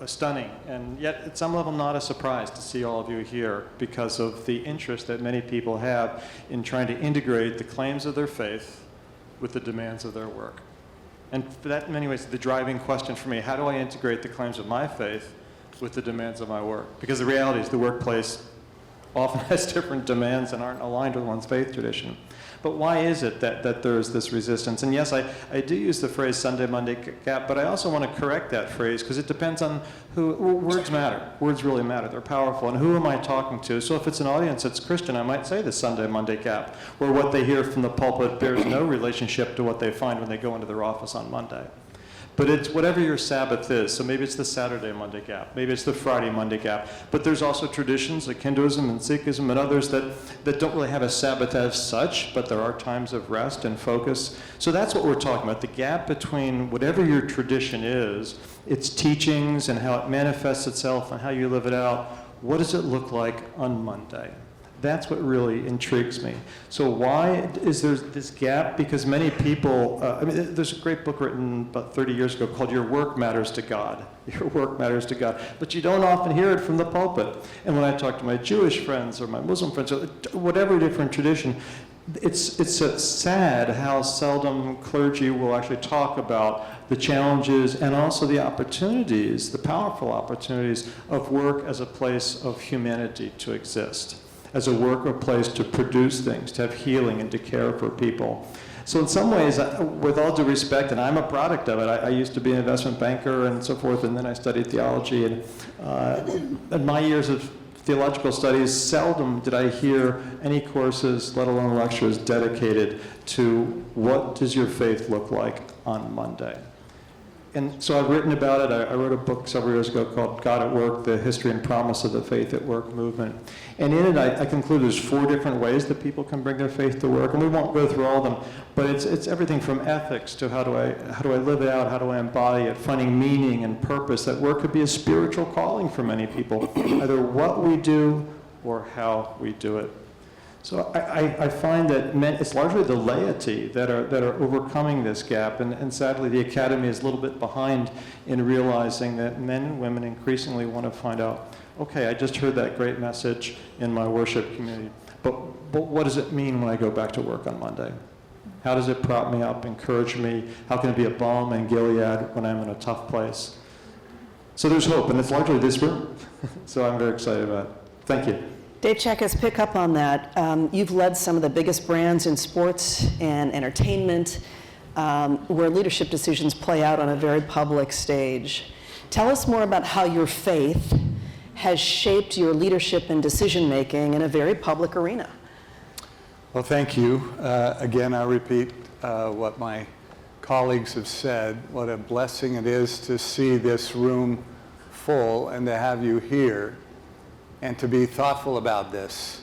stunning, and yet at some level not a surprise to see all of you here because of the interest that many people have in trying to integrate the claims of their faith with the demands of their work. And for that, in many ways, the driving question for me, how do I integrate the claims of my faith with the demands of my work? Because the reality is the workplace often has different demands and aren't aligned with one's faith tradition. But why is it that there's this resistance? And yes, I do use the phrase Sunday-Monday gap, but I also want to correct that phrase because it depends on who. Words matter. Words really matter. They're powerful. And who am I talking to? So if it's an audience that's Christian, I might say the Sunday-Monday gap, where what they hear from the pulpit bears no relationship to what they find when they go into their office on Monday. But it's whatever your Sabbath is. So maybe it's the Saturday-Monday gap. Maybe it's the Friday-Monday gap. But there's also traditions like Hinduism and Sikhism and others that don't really have a Sabbath as such, but there are times of rest and focus. So that's what we're talking about, the gap between whatever your tradition is, its teachings and how it manifests itself and how you live it out. What does it look like on Monday? That's what really intrigues me. So why is there this gap? Because many people, there's a great book written about 30 years ago called Your Work Matters to God. Your work matters to God. But you don't often hear it from the pulpit. And when I talk to my Jewish friends or my Muslim friends, or whatever different tradition, it's sad how seldom clergy will actually talk about the challenges and also the opportunities, the powerful opportunities of work as a place of humanity to exist, as a work or place to produce things, to have healing and to care for people. So in some ways, with all due respect, and I'm a product of it, I used to be an investment banker and so forth, and then I studied theology. And in my years of theological studies, seldom did I hear any courses, let alone lectures, dedicated to what does your faith look like on Monday. And so I've written about it. I wrote a book several years ago called God at Work, The History and Promise of the Faith at Work Movement. And in it, I conclude there's 4 different ways that people can bring their faith to work. And we won't go through all of them, but it's everything from ethics to how do I live it out, how do I embody it, finding meaning and purpose. That work could be a spiritual calling for many people, either what we do or how we do it. So I find that it's largely the laity that are overcoming this gap, and sadly the academy is a little bit behind in realizing that men and women increasingly want to find out, okay, I just heard that great message in my worship community, but what does it mean when I go back to work on Monday? How does it prop me up, encourage me? How can it be a balm in Gilead when I'm in a tough place? So there's hope, and it's largely this room. So I'm very excited about it. Thank you. Dave Chackas, pick up on that. You've led some of the biggest brands in sports and entertainment where leadership decisions play out on a very public stage. Tell us more about how your faith has shaped your leadership and decision-making in a very public arena. Well, thank you. Again, I repeat what my colleagues have said. What a blessing it is to see this room full and to have you here and to be thoughtful about this.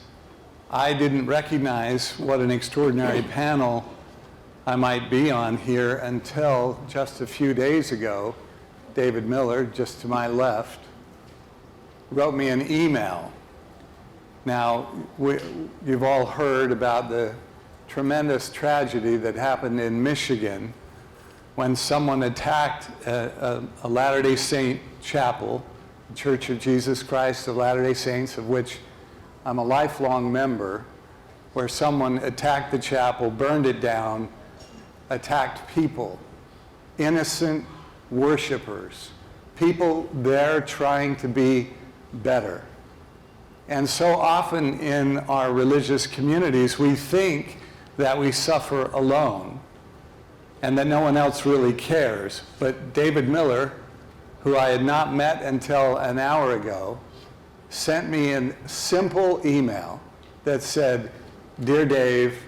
I didn't recognize what an extraordinary panel I might be on here until just a few days ago. David Miller, just to my left, wrote me an email. Now, you've all heard about the tremendous tragedy that happened in Michigan when someone attacked a Latter-day Saint chapel the Church of Jesus Christ of Latter-day Saints, of which I'm a lifelong member, where someone attacked the chapel, burned it down, attacked people, innocent worshipers, people there trying to be better. And so often in our religious communities, we think that we suffer alone and that no one else really cares. But David Miller, who I had not met until an hour ago, sent me a simple email that said, "Dear Dave,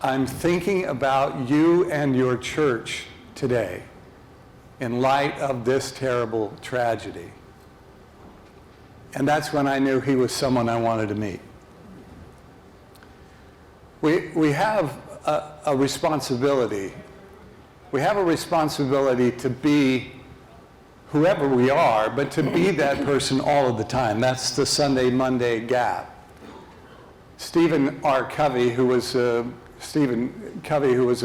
I'm thinking about you and your church today in light of this terrible tragedy." And that's when I knew he was someone I wanted to meet. We have a responsibility. We have a responsibility to be whoever we are, but to be that person all of the time. That's the Sunday-Monday gap. Stephen Covey, who was a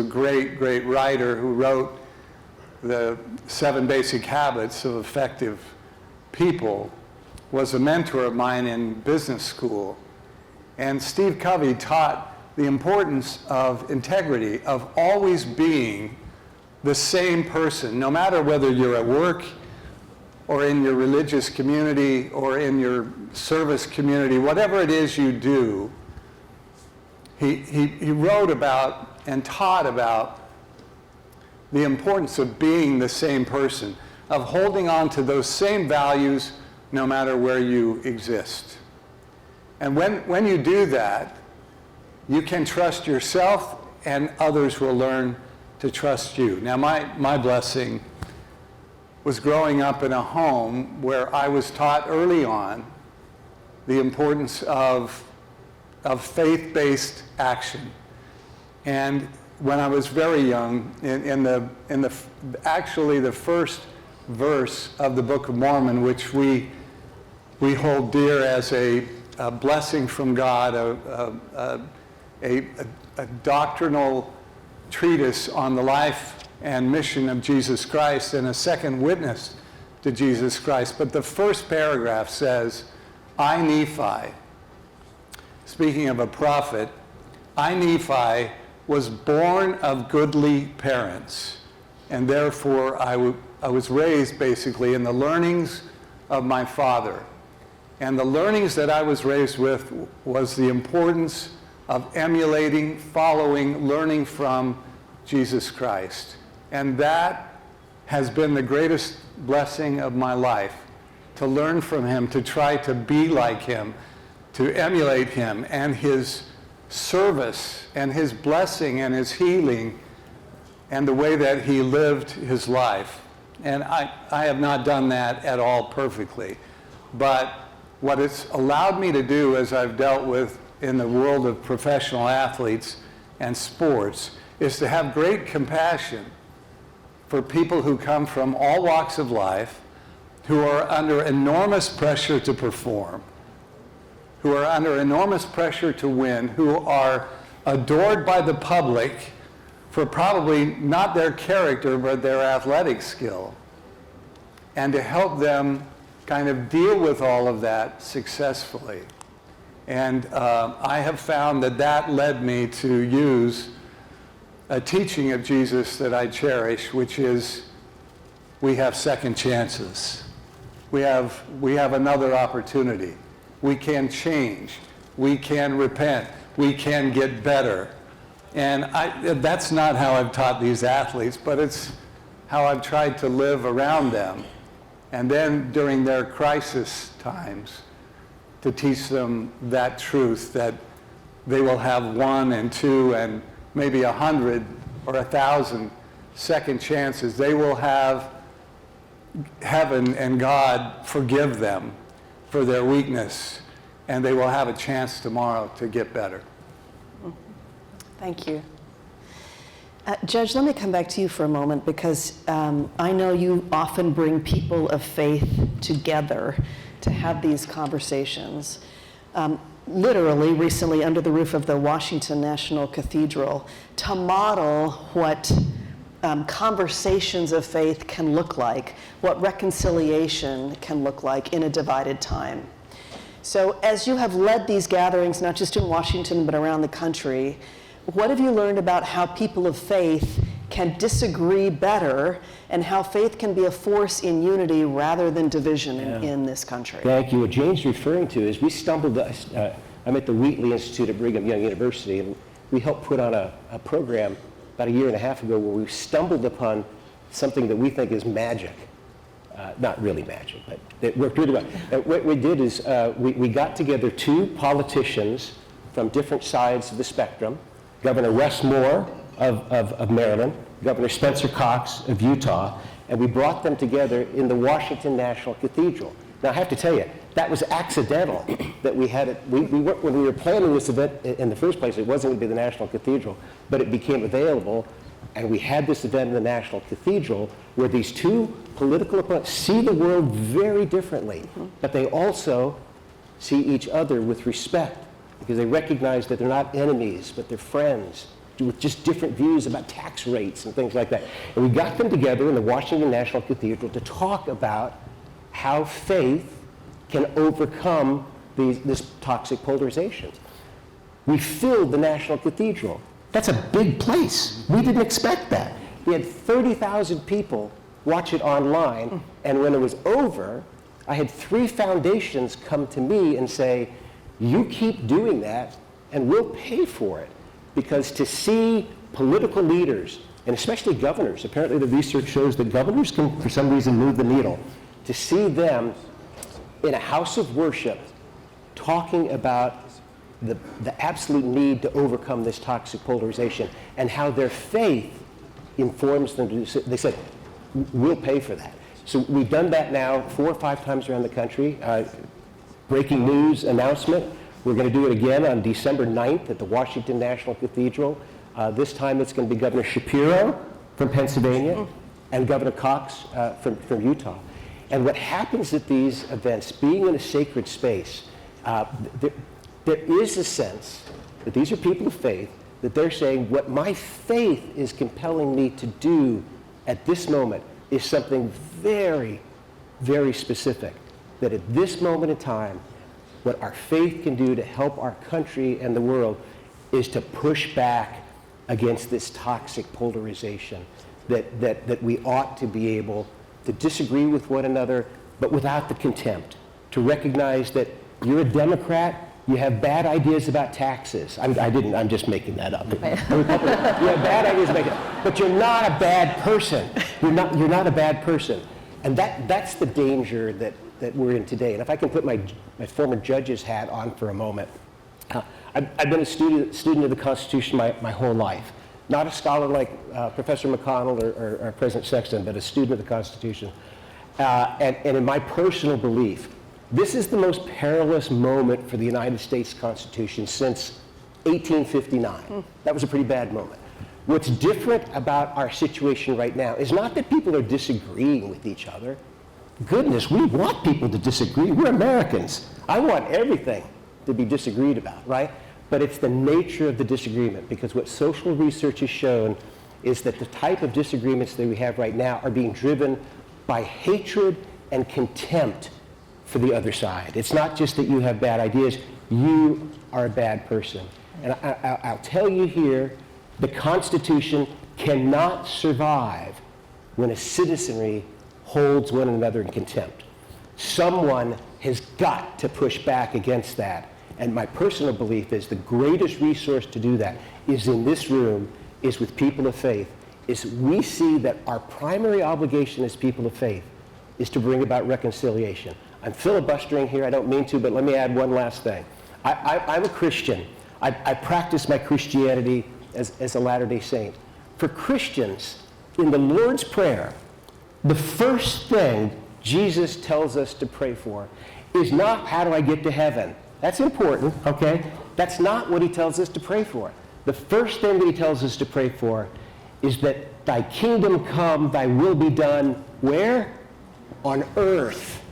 great, great writer who wrote the 7 Basic Habits of Effective People, was a mentor of mine in business school. And Steve Covey taught the importance of integrity, of always being the same person, no matter whether you're at work or in your religious community or in your service community, whatever it is you do. He wrote about and taught about the importance of being the same person, of holding on to those same values no matter where you exist. And when you do that, you can trust yourself and others will learn to trust you. Now, my blessing was growing up in a home where I was taught early on the importance of faith-based action. And when I was very young, actually the first verse of the Book of Mormon, which we hold dear as a blessing from God, a doctrinal treatise on the life and mission of Jesus Christ, and a second witness to Jesus Christ. But the first paragraph says, "I, Nephi," speaking of a prophet, "I, Nephi, was born of goodly parents, and therefore I was raised basically in the learnings of my father. And the learnings that I was raised with was the importance of emulating, following, learning from Jesus Christ. And that has been the greatest blessing of my life, to learn from him, to try to be like him, to emulate him and his service and his blessing and his healing and the way that he lived his life. And I have not done that at all perfectly. But what it's allowed me to do as I've dealt with in the world of professional athletes and sports is to have great compassion for people who come from all walks of life, who are under enormous pressure to perform, who are under enormous pressure to win, who are adored by the public for probably not their character, but their athletic skill, and to help them kind of deal with all of that successfully. And I have found that led me to use a teaching of Jesus that I cherish, which is we have second chances. We have another opportunity. We can change. We can repent. We can get better. And that's not how I've taught these athletes, but it's how I've tried to live around them. And then during their crisis times, to teach them that truth, that they will have 1 and 2 and maybe 100 or 1,000 second chances. They will have heaven and God forgive them for their weakness, and they will have a chance tomorrow to get better. Thank you. Judge, let me come back to you for a moment, because I know you often bring people of faith together to have these conversations. Literally, recently, under the roof of the Washington National Cathedral, to model what conversations of faith can look like, what reconciliation can look like in a divided time. So as you have led these gatherings, not just in Washington, but around the country, what have you learned about how people of faith can disagree better and how faith can be a force in unity rather than division in this country? Thank you. What Jane's referring to is we stumbled, I'm at the Wheatley Institute at Brigham Young University, and we helped put on a program about 1.5 years ago where we stumbled upon something that we think is magic. Not really magic, but it worked really well. And what we did is we got together 2 politicians from different sides of the spectrum, Governor Wes Moore of Maryland, Governor Spencer Cox of Utah, and we brought them together in the Washington National Cathedral. Now, I have to tell you, that was accidental that we had it. When we were planning this event in the first place, it wasn't going to be the National Cathedral, but it became available, and we had this event in the National Cathedral where these 2 political opponents see the world very differently, but they also see each other with respect because they recognize that they're not enemies, but they're friends with just different views about tax rates and things like that. And we got them together in the Washington National Cathedral to talk about how faith can overcome this toxic polarization. We filled the National Cathedral. That's a big place. We didn't expect that. We had 30,000 people watch it online, and when it was over, I had 3 foundations come to me and say, you keep doing that, and we'll pay for it. Because to see political leaders, and especially governors, apparently the research shows that governors can, for some reason, move the needle. To see them in a house of worship talking about the absolute need to overcome this toxic polarization and how their faith informs them to do so. They said, we'll pay for that. So we've done that now 4 or 5 times around the country. Breaking news announcement. We're going to do it again on December 9th at the Washington National Cathedral. This time it's going to be Governor Shapiro from Pennsylvania and Governor Cox from Utah. And what happens at these events, being in a sacred space, there is a sense that these are people of faith, that they're saying what my faith is compelling me to do at this moment is something very, very specific. That at this moment in time, what our faith can do to help our country and the world is to push back against this toxic polarization. That we ought to be able to disagree with one another, but without the contempt. To recognize that you're a Democrat, you have bad ideas about taxes. I'm just making that up. You have bad ideas about it, but you're not a bad person. You're not a bad person. And that's the danger that we're in today. And if I can put my former judge's hat on for a moment, I've been a student of the Constitution my whole life. Not a scholar like Professor McConnell or President Sexton, but a student of the Constitution. And in my personal belief, this is the most perilous moment for the United States Constitution since 1859. That was a pretty bad moment. What's different about our situation right now is not that people are disagreeing with each other. Goodness, we want people to disagree. We're Americans. I want everything to be disagreed about, right? But it's the nature of the disagreement, because what social research has shown is that the type of disagreements that we have right now are being driven by hatred and contempt for the other side. It's not just that you have bad ideas, you are a bad person. And I'll tell you here, the Constitution cannot survive when a citizenry holds one another in contempt. Someone has got to push back against that. And my personal belief is the greatest resource to do that is in this room, is with people of faith, is we see that our primary obligation as people of faith is to bring about reconciliation. I'm filibustering here, I don't mean to, but let me add one last thing. I'm a Christian. I practice my Christianity as a Latter-day Saint. For Christians, in the Lord's Prayer, the first thing Jesus tells us to pray for is not how do I get to heaven. That's important, okay? That's not what he tells us to pray for. The first thing that he tells us to pray for is that thy kingdom come, thy will be done, where? On earth,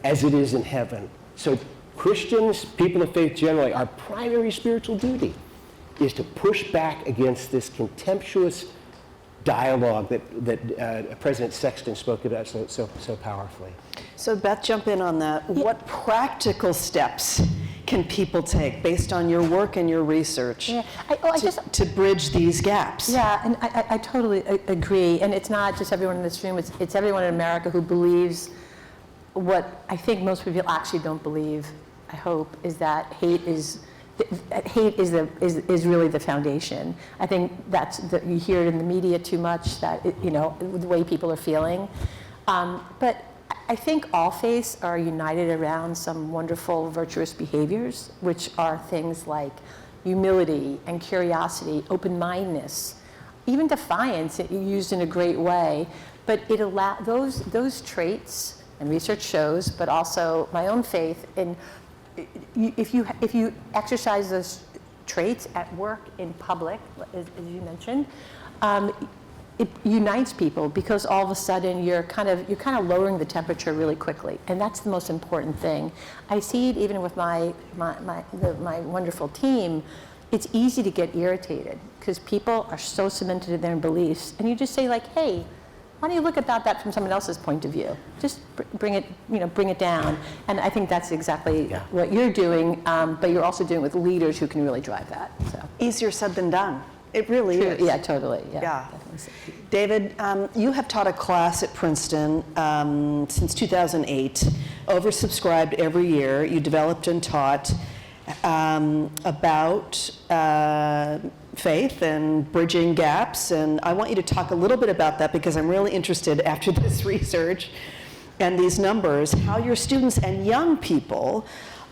as it is in heaven. So Christians, people of faith generally, our primary spiritual duty is to push back against this contemptuous dialogue that President Sexton spoke about so powerfully. So Beth, jump in on that. What practical steps can people take based on your work and your research to bridge these gaps? Yeah, and I totally agree. And it's not just everyone in this room, it's everyone in America who believes what I think most people actually don't believe, I hope, is that hate is really the foundation. I think you hear it in the media too much, that the way people are feeling. But I think all faiths are united around some wonderful virtuous behaviors, which are things like humility and curiosity, open-mindedness, even defiance used in a great way. But it those traits, and research shows, but also my own faith, and if you exercise those traits at work, in public, as you mentioned, it unites people, because all of a sudden you're kind of lowering the temperature really quickly, and that's the most important thing. I see it even with my wonderful team. It's easy to get irritated because people are so cemented in their beliefs, and you just say like, hey, why don't you look about that from someone else's point of view? Just bring it down. And I think that's exactly what you're doing, but you're also doing it with leaders who can really drive that. So. Easier said than done. It really is. Yeah, totally. Yeah. David, you have taught a class at Princeton since 2008, oversubscribed every year. You developed and taught about faith and bridging gaps, and I want you to talk a little bit about that, because I'm really interested, after this research and these numbers, how your students and young people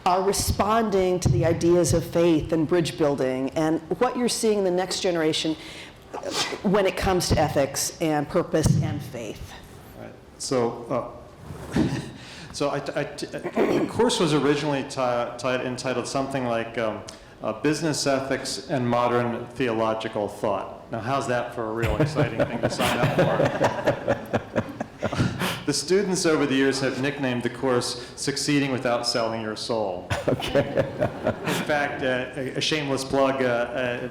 are responding to the ideas of faith and bridge building, and what you're seeing in the next generation when it comes to ethics and purpose and faith. Right. So the course was originally entitled something like Business Ethics and Modern Theological Thought. Now, how's that for a real exciting thing to sign up for? The students over the years have nicknamed the course Succeeding Without Selling Your Soul. Okay. In fact, a shameless plug,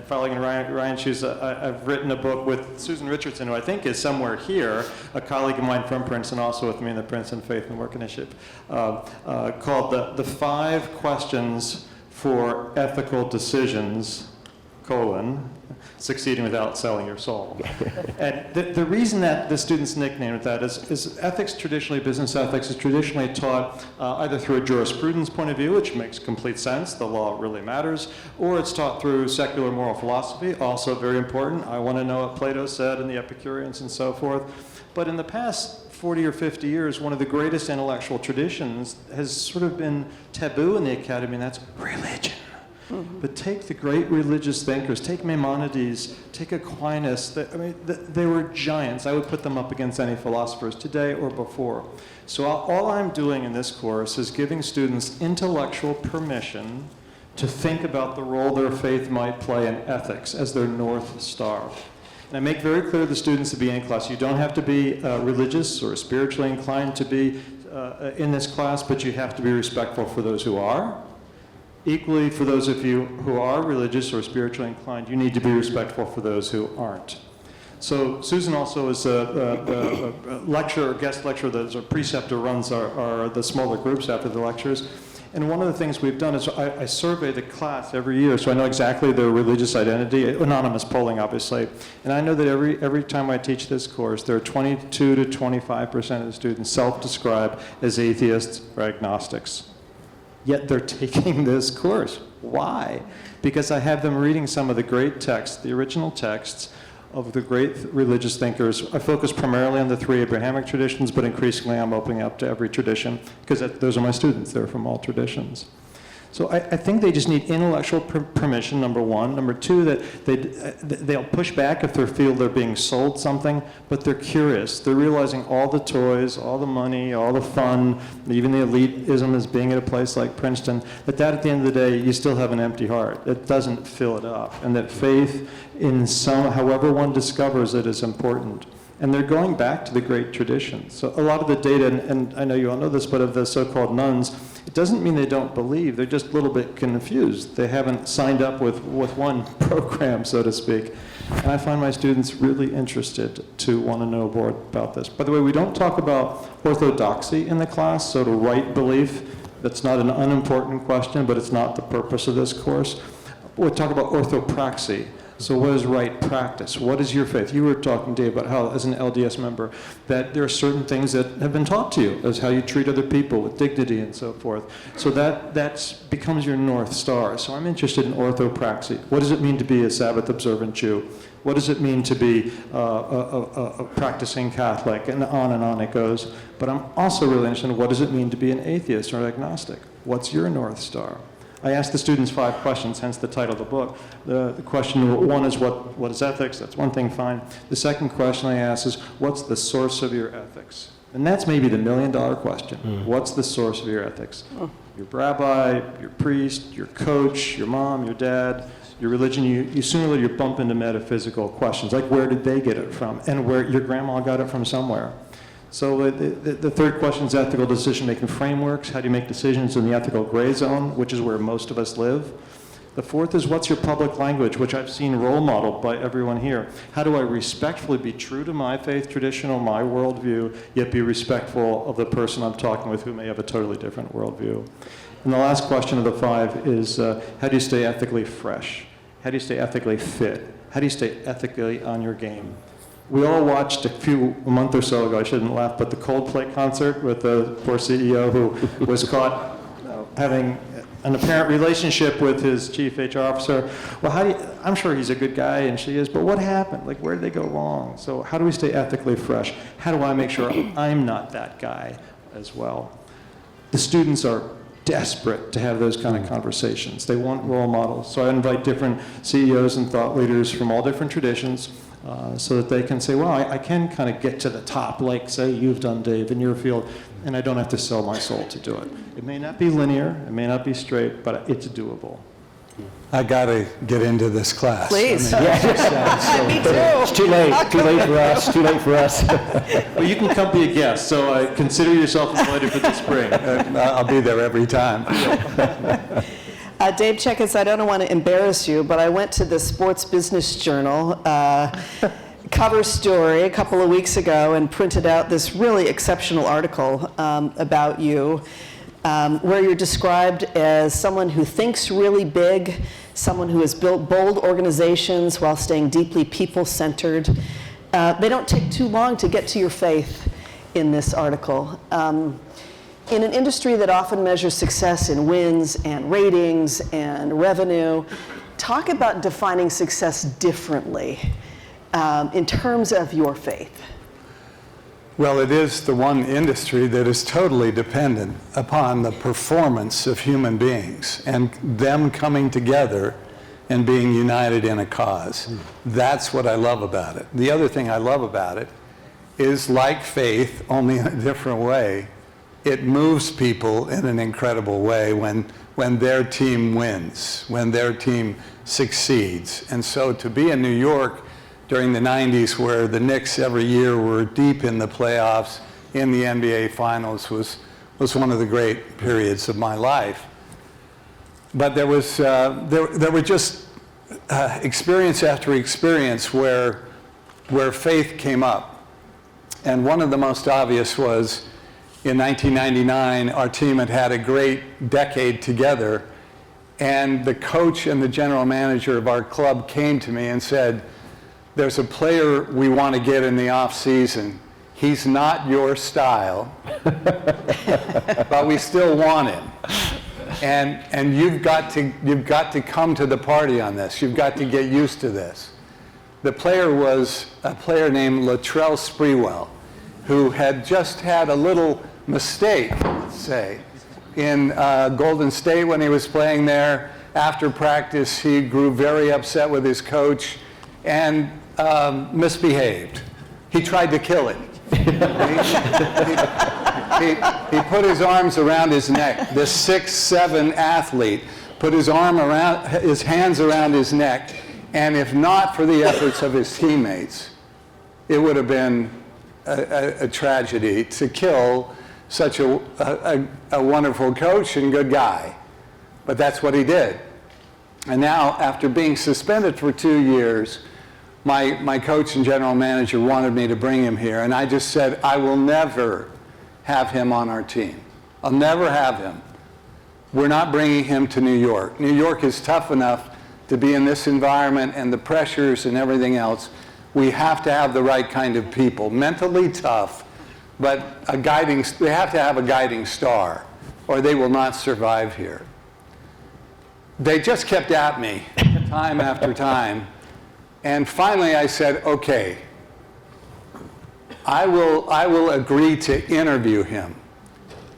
following in Ryan's shoes, I've written a book with Susan Richardson, who I think is somewhere here, a colleague of mine from Princeton, also with me in the Princeton Faith and Work Initiative, called the 5 Questions for Ethical Decisions, Succeeding Without Selling Your Soul. And the reason that the students nicknamed that is ethics traditionally, business ethics is traditionally taught either through a jurisprudence point of view, which makes complete sense, the law really matters, or it's taught through secular moral philosophy, also very important. I want to know what Plato said and the Epicureans and so forth. But in the past 40 or 50 years, one of the greatest intellectual traditions has sort of been taboo in the academy, and that's religion. Mm-hmm. But take the great religious thinkers, take Maimonides, take Aquinas, they were giants. I would put them up against any philosophers today or before. So all I'm doing in this course is giving students intellectual permission to think about the role their faith might play in ethics as their North Star. And I make very clear to the students to be in class, you don't have to be religious or spiritually inclined to be in this class, but you have to be respectful for those who are. Equally, for those of you who are religious or spiritually inclined, you need to be respectful for those who aren't. So Susan also is a lecturer, guest lecturer, that is a preceptor, runs the smaller groups after the lectures. And one of the things we've done is I survey the class every year, so I know exactly their religious identity, anonymous polling, obviously. And I know that every time I teach this course, there are 22 to 25% of the students self-describe as atheists or agnostics. Yet they're taking this course. Why? Because I have them reading some of the great texts, the original texts of the great religious thinkers. I focus primarily on the 3 Abrahamic traditions, but increasingly I'm opening up to every tradition, because those are my students. They're from all traditions. So I think they just need intellectual permission, number one. Number two, that they'll push back if they feel they're being sold something, but they're curious. They're realizing all the toys, all the money, all the fun, even the elitism as being at a place like Princeton, that at the end of the day, you still have an empty heart. It doesn't fill it up. And that faith in however one discovers it, is important. And they're going back to the great traditions. So a lot of the data, and I know you all know this, but of the so-called nuns, it doesn't mean they don't believe. They're just a little bit confused. They haven't signed up with one program, so to speak. And I find my students really interested to want to know more about this. By the way, we don't talk about orthodoxy in the class, so to right belief. That's not an unimportant question, but it's not the purpose of this course. We talk about orthopraxy. So what is right practice? What is your faith? You were talking, Dave, about how, as an LDS member, that there are certain things that have been taught to you as how you treat other people with dignity and so forth. So that becomes your North Star. So I'm interested in orthopraxy. What does it mean to be a Sabbath-observant Jew? What does it mean to be a practicing Catholic? And on it goes. But I'm also really interested in what does it mean to be an atheist or an agnostic? What's your North Star? I asked the students 5 questions, hence the title of the book. The question 1 is what is ethics? That's one thing, fine. The second question I asked is, what's the source of your ethics? And that's maybe the $1 million question. What's the source of your ethics? Your rabbi, your priest, your coach, your mom, your dad, your religion. You sooner or later you bump into metaphysical questions, like where did they get it from? And where your grandma got it from somewhere. So the third question is ethical decision-making frameworks. How do you make decisions in the ethical gray zone, which is where most of us live? The fourth is what's your public language, which I've seen role modeled by everyone here. How do I respectfully be true to my faith tradition or my worldview, yet be respectful of the person I'm talking with who may have a totally different worldview? And the last question of the 5 is how do you stay ethically fresh? How do you stay ethically fit? How do you stay ethically on your game? We all watched a month or so ago, I shouldn't laugh, but the Coldplay concert with the poor CEO who was caught having an apparent relationship with his chief HR officer. Well, I'm sure he's a good guy and she is, but what happened? Like, where did they go wrong? So how do we stay ethically fresh? How do I make sure I'm not that guy as well? The students are desperate to have those kind of conversations. They want role models. So I invite different CEOs and thought leaders from all different traditions so that they can say, well, I can kind of get to the top, like, say, you've done, Dave, in your field, and I don't have to sell my soul to do it. It may not be linear, it may not be straight, but it's doable. I got to get into this class. Please. I mean, Me too. It's too late for us, too late for us. Well, you can come be a guest, so consider yourself invited for the spring. I'll be there every time. Dave Checketts, I don't want to embarrass you, but I went to the Sports Business Journal cover story a couple of weeks ago and printed out this really exceptional article about you, where you're described as someone who thinks really big, someone who has built bold organizations while staying deeply people-centered. They don't take too long to get to your faith in this article. In an industry that often measures success in wins and ratings and revenue, talk about defining success differently in terms of your faith. Well, it is the one industry that is totally dependent upon the performance of human beings and them coming together and being united in a cause. That's what I love about it. The other thing I love about it is, like faith, only in a different way, it moves people in an incredible way when their team wins, when their team succeeds. And so to be in New York during the 90s, where the Knicks every year were deep in the playoffs, in the NBA Finals, was one of the great periods of my life. But there were just experience after experience where faith came up. And one of the most obvious was in 1999, our team had had a great decade together, and the coach and the general manager of our club came to me and said, there's a player we want to get in the off season. He's not your style, but we still want him. And you've got to come to the party on this. You've got to get used to this. The player was a player named Latrell Sprewell, who had just had a little mistake, let's say, in Golden State when he was playing there. After practice, he grew very upset with his coach and misbehaved. He tried to kill him. He put his arms around his neck. This 6'7" athlete put his hands around his neck, and if not for the efforts of his teammates, it would have been a tragedy to kill such a wonderful coach and good guy. But that's what he did. And now, after being suspended for 2 years, my coach and general manager wanted me to bring him here. And I just said, I will never have him on our team. I'll never have him. We're not bringing him to New York. New York is tough enough to be in this environment and the pressures and everything else. We have to have the right kind of people, mentally tough, but they have to have a guiding star, or they will not survive here. They just kept at me time after time. And finally I said, okay, I will agree to interview him.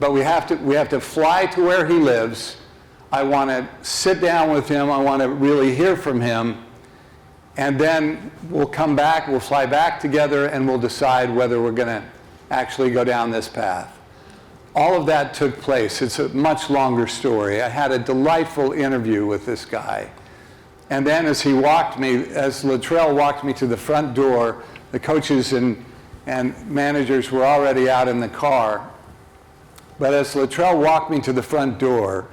But we have to fly to where he lives. I want to sit down with him. I want to really hear from him. And then we'll come back, we'll fly back together, and we'll decide whether we're going to actually go down this path. All of that took place. It's a much longer story. I had a delightful interview with this guy. And then as Luttrell walked me to the front door, the coaches and managers were already out in the car. But as Luttrell walked me to the front door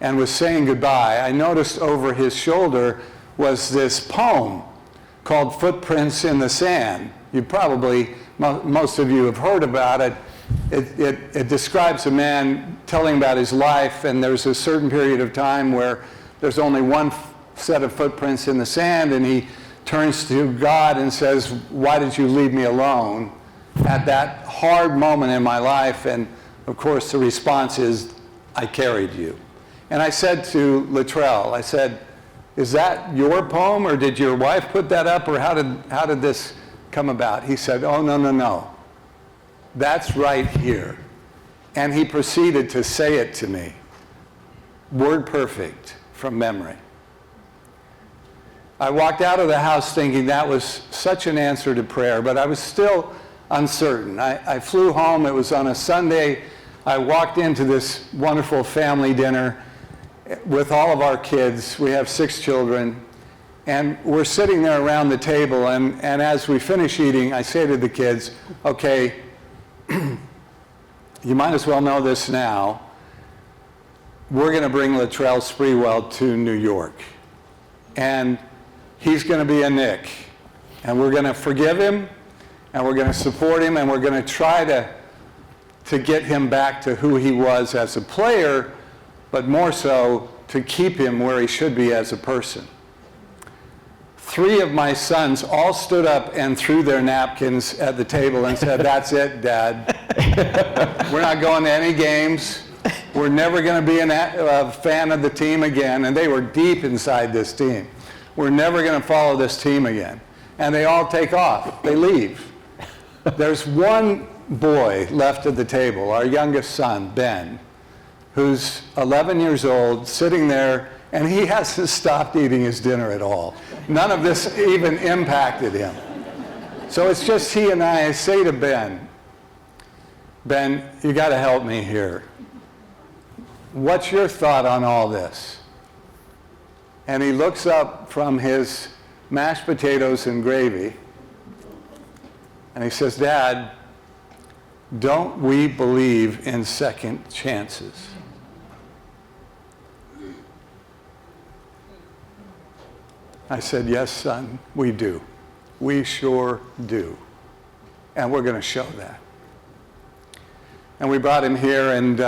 and was saying goodbye, I noticed over his shoulder was this poem called Footprints in the Sand. You probably, most of you have heard about it. It describes a man telling about his life, and there's a certain period of time where there's only one set of footprints in the sand, and he turns to God and says, why did you leave me alone at that hard moment in my life? And of course the response is, I carried you. And I said to Luttrell, I said, is that your poem, or did your wife put that up, or how did this come about? He said, oh, no. That's right here. And he proceeded to say it to me, word perfect, from memory. I walked out of the house thinking that was such an answer to prayer, but I was still uncertain. I flew home. It was on a Sunday. I walked into this wonderful family dinner with all of our kids. We have 6 children. And we're sitting there around the table, and as we finish eating, I say to the kids, okay, you might as well know this now. We're going to bring Luttrell Sprewell to New York. And he's going to be a Knick. And we're going to forgive him, and we're going to support him, and we're going to try to get him back to who he was as a player, but more so to keep him where he should be as a person. 3 of my sons all stood up and threw their napkins at the table and said, that's it, Dad. We're not going to any games. We're never going to be a fan of the team again. And they were deep inside this team. We're never going to follow this team again. And they all take off. They leave. There's one boy left at the table, our youngest son, Ben, who's 11 years old, sitting there, and he hasn't stopped eating his dinner at all. None of this even impacted him. So it's just he and I say to Ben, you got to help me here. What's your thought on all this? And he looks up from his mashed potatoes and gravy, and he says, Dad, don't we believe in second chances? I said, yes, son, we do. We sure do. And we're going to show that. And we brought him here, and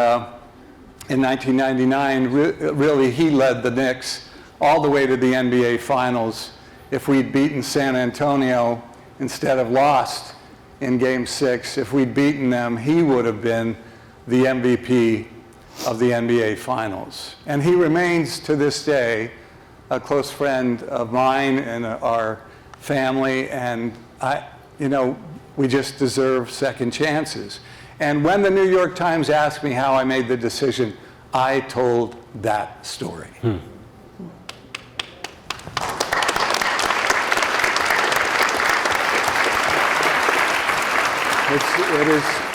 in 1999, really he led the Knicks all the way to the NBA Finals. If we'd beaten San Antonio instead of lost in Game 6, if we'd beaten them, he would have been the MVP of the NBA Finals. And he remains to this day a close friend of mine and our family, and we just deserve second chances. And when the New York Times asked me how I made the decision, I told that story.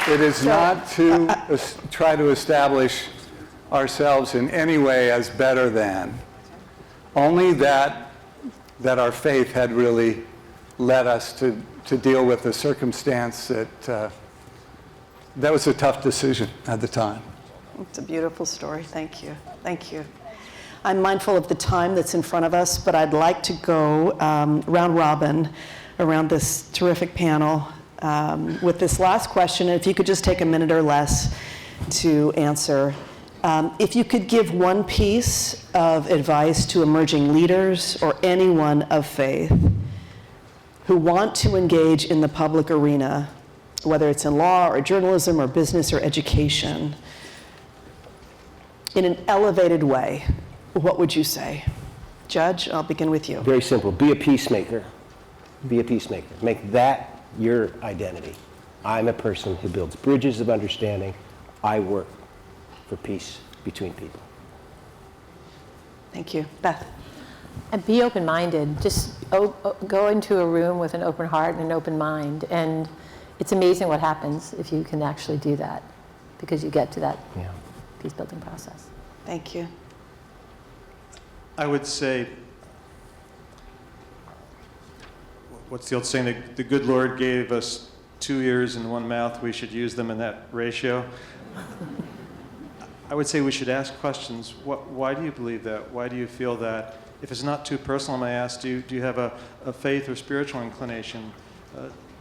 It is not to try to establish ourselves in any way as better than. Only that our faith had really led us to deal with a circumstance that was a tough decision at the time. It's a beautiful story. Thank you. Thank you. I'm mindful of the time that's in front of us, but I'd like to go round robin around this terrific panel with this last question. And if you could just take a minute or less to answer. If you could give one piece of advice to emerging leaders or anyone of faith who want to engage in the public arena, whether it's in law or journalism or business or education, in an elevated way, what would you say? Judge, I'll begin with you. Very simple. Be a peacemaker. Be a peacemaker. Make that your identity. I'm a person who builds bridges of understanding. I work for peace between people. Thank you. Beth. And be open-minded. Just go into a room with an open heart and an open mind. And it's amazing what happens if you can actually do that, because you get to that peace-building process. Thank you. I would say, what's the old saying? The good Lord gave us 2 ears and 1 mouth. We should use them in that ratio. I would say we should ask questions. Why do you believe that? Why do you feel that? If it's not too personal, I may ask, do you have a faith or spiritual inclination?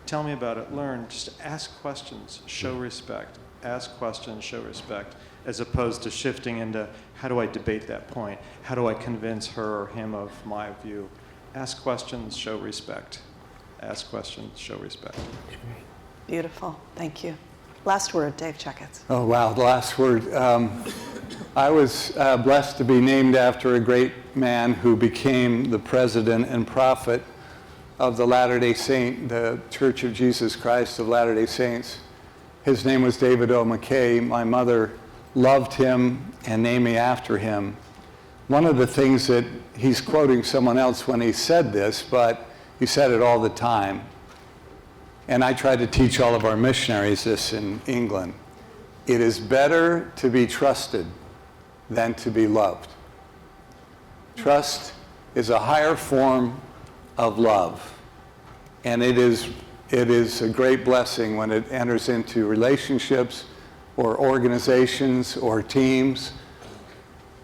Tell me about it. Learn. Just ask questions. Show respect. Ask questions. Show respect. As opposed to shifting into, how do I debate that point? How do I convince her or him of my view? Ask questions. Show respect. Ask questions. Show respect. Beautiful. Thank you. Last word, Dave Checketts. Oh, wow, the last word. I was blessed to be named after a great man who became the president and prophet of the Latter-day Saint, the Church of Jesus Christ of Latter-day Saints. His name was David O. McKay. My mother loved him and named me after him. One of the things that he's quoting someone else when he said this, but he said it all the time. And I tried to teach all of our missionaries this in England. It is better to be trusted than to be loved. Trust is a higher form of love. And it is a great blessing when it enters into relationships or organizations or teams.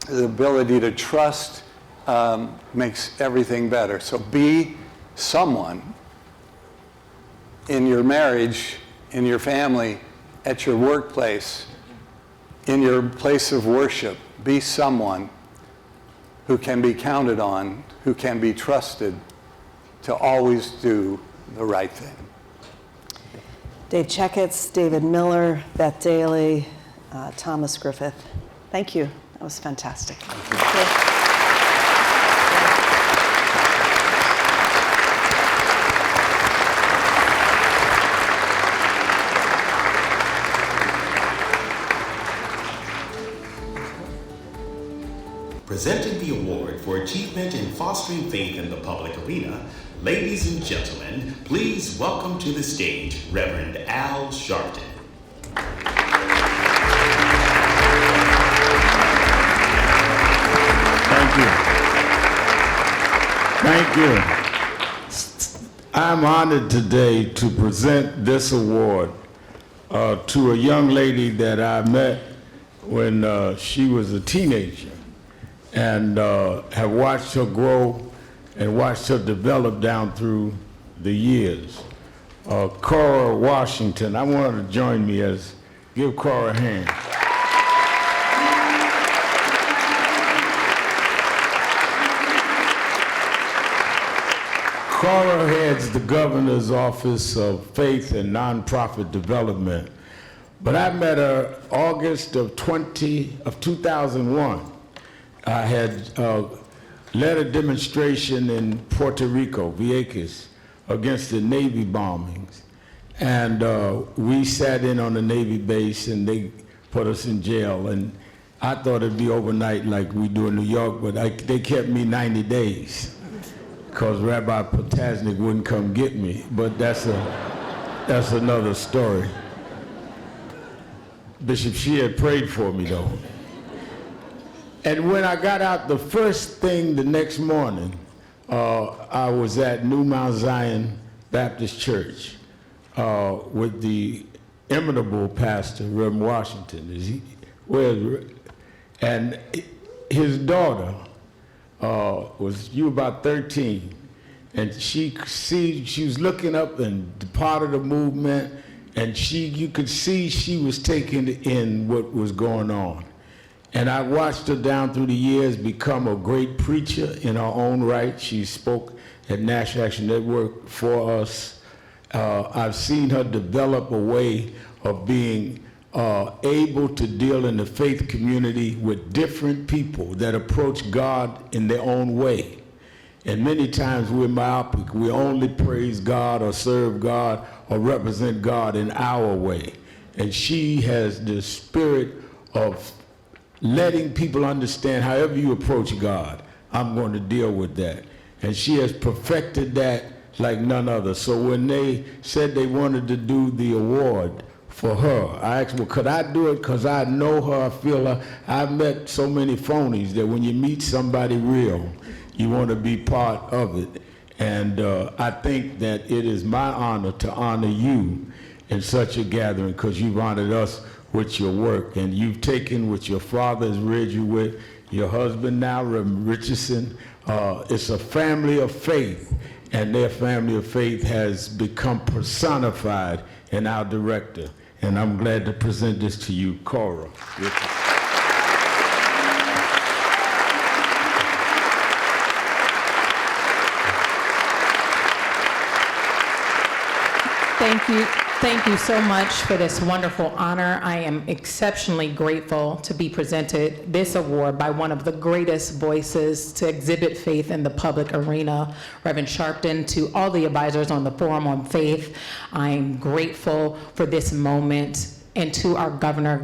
The ability to trust makes everything better. So be someone in your marriage, in your family, at your workplace, in your place of worship. Be someone who can be counted on, who can be trusted to always do the right thing. Dave Checketts, David Miller, Beth Daly, Thomas Griffith. Thank you. That was fantastic. Thank you. Presenting the award for achievement in fostering faith in the public arena, ladies and gentlemen, please welcome to the stage Reverend Al Sharpton. Thank you. I'm honored today to present this award to a young lady that I met when she was a teenager, and have watched her grow and watched her develop down through the years. Cora Washington, I want her to join me give Cora a hand. Cora heads the Governor's Office of Faith and Nonprofit Development, but I met her August of 2001. I had led a demonstration in Puerto Rico, Vieques, against the Navy bombings. And we sat in on the Navy base and they put us in jail. And I thought it'd be overnight like we do in New York, but they kept me 90 days because Rabbi Potasnik wouldn't come get me. But that's another story. Bishop Shea prayed for me though. And when I got out, the first thing the next morning, I was at New Mount Zion Baptist Church with the eminent pastor, Reverend Washington. And his daughter you were about 13, and she was looking up and part of the movement, and you could see she was taking in what was going on. And I watched her down through the years become a great preacher in her own right. She spoke at National Action Network for us. I've seen her develop a way of being able to deal in the faith community with different people that approach God in their own way. And many times we're myopic. We only praise God or serve God or represent God in our way. And she has the spirit of letting people understand however you approach God, I'm going to deal with that. And she has perfected that like none other. So when they said they wanted to do the award for her, I asked, well, could I do it? Because I know her, I feel her. I've met so many phonies that when you meet somebody real, you want to be part of it. And I think that it is my honor to honor you in such a gathering, because you've honored us with your work, and you've taken what your father has reared you with, your husband now, Reverend Richardson. It's a family of faith, and their family of faith has become personified in our director. And I'm glad to present this to you, Cora. Thank you so much for this wonderful honor. I am exceptionally grateful to be presented this award by one of the greatest voices to exhibit faith in the public arena, Reverend Sharpton. To all the advisors on the Forum on Faith, I'm grateful for this moment. And to our governor,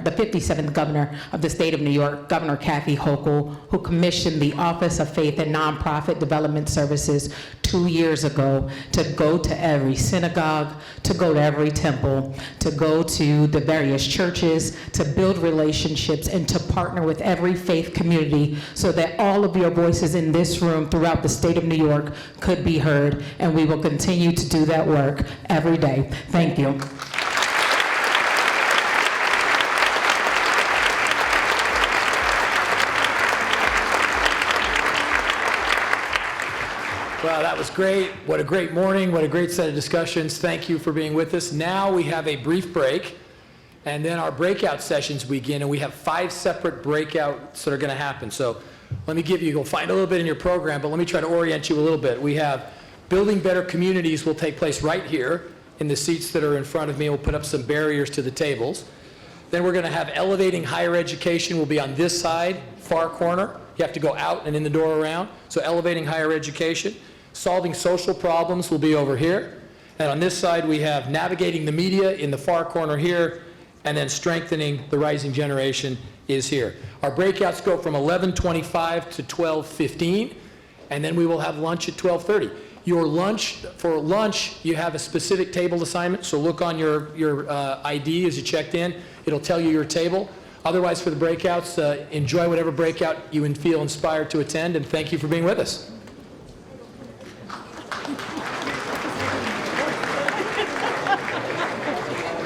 the 57th governor of the state of New York, Governor Kathy Hochul, who commissioned the Office of Faith and Nonprofit Development Services 2 years ago to go to every synagogue, to go to every temple, to go to the various churches, to build relationships, and to partner with every faith community so that all of your voices in this room throughout the state of New York could be heard. And we will continue to do that work every day. Thank you. Well, that was great. What a great morning. What a great set of discussions. Thank you for being with us. Now we have a brief break, and then our breakout sessions begin, and we have 5 separate breakouts that are going to happen. So let me go find a little bit in your program, but let me try to orient you a little bit. We have Building Better Communities will take place right here in the seats that are in front of me. We'll put up some barriers to the tables. Then we're going to have Elevating Higher Education will be on this side, far corner. You have to go out and in the door around. So Elevating Higher Education. Solving Social Problems will be over here. And on this side, we have Navigating the Media in the far corner here, and then Strengthening the Rising Generation is here. Our breakouts go from 11:25 to 12:15, and then we will have lunch at 12:30. For lunch, you have a specific table assignment, so look on your ID as you checked in. It'll tell you your table. Otherwise, for the breakouts, enjoy whatever breakout you feel inspired to attend, and thank you for being with us.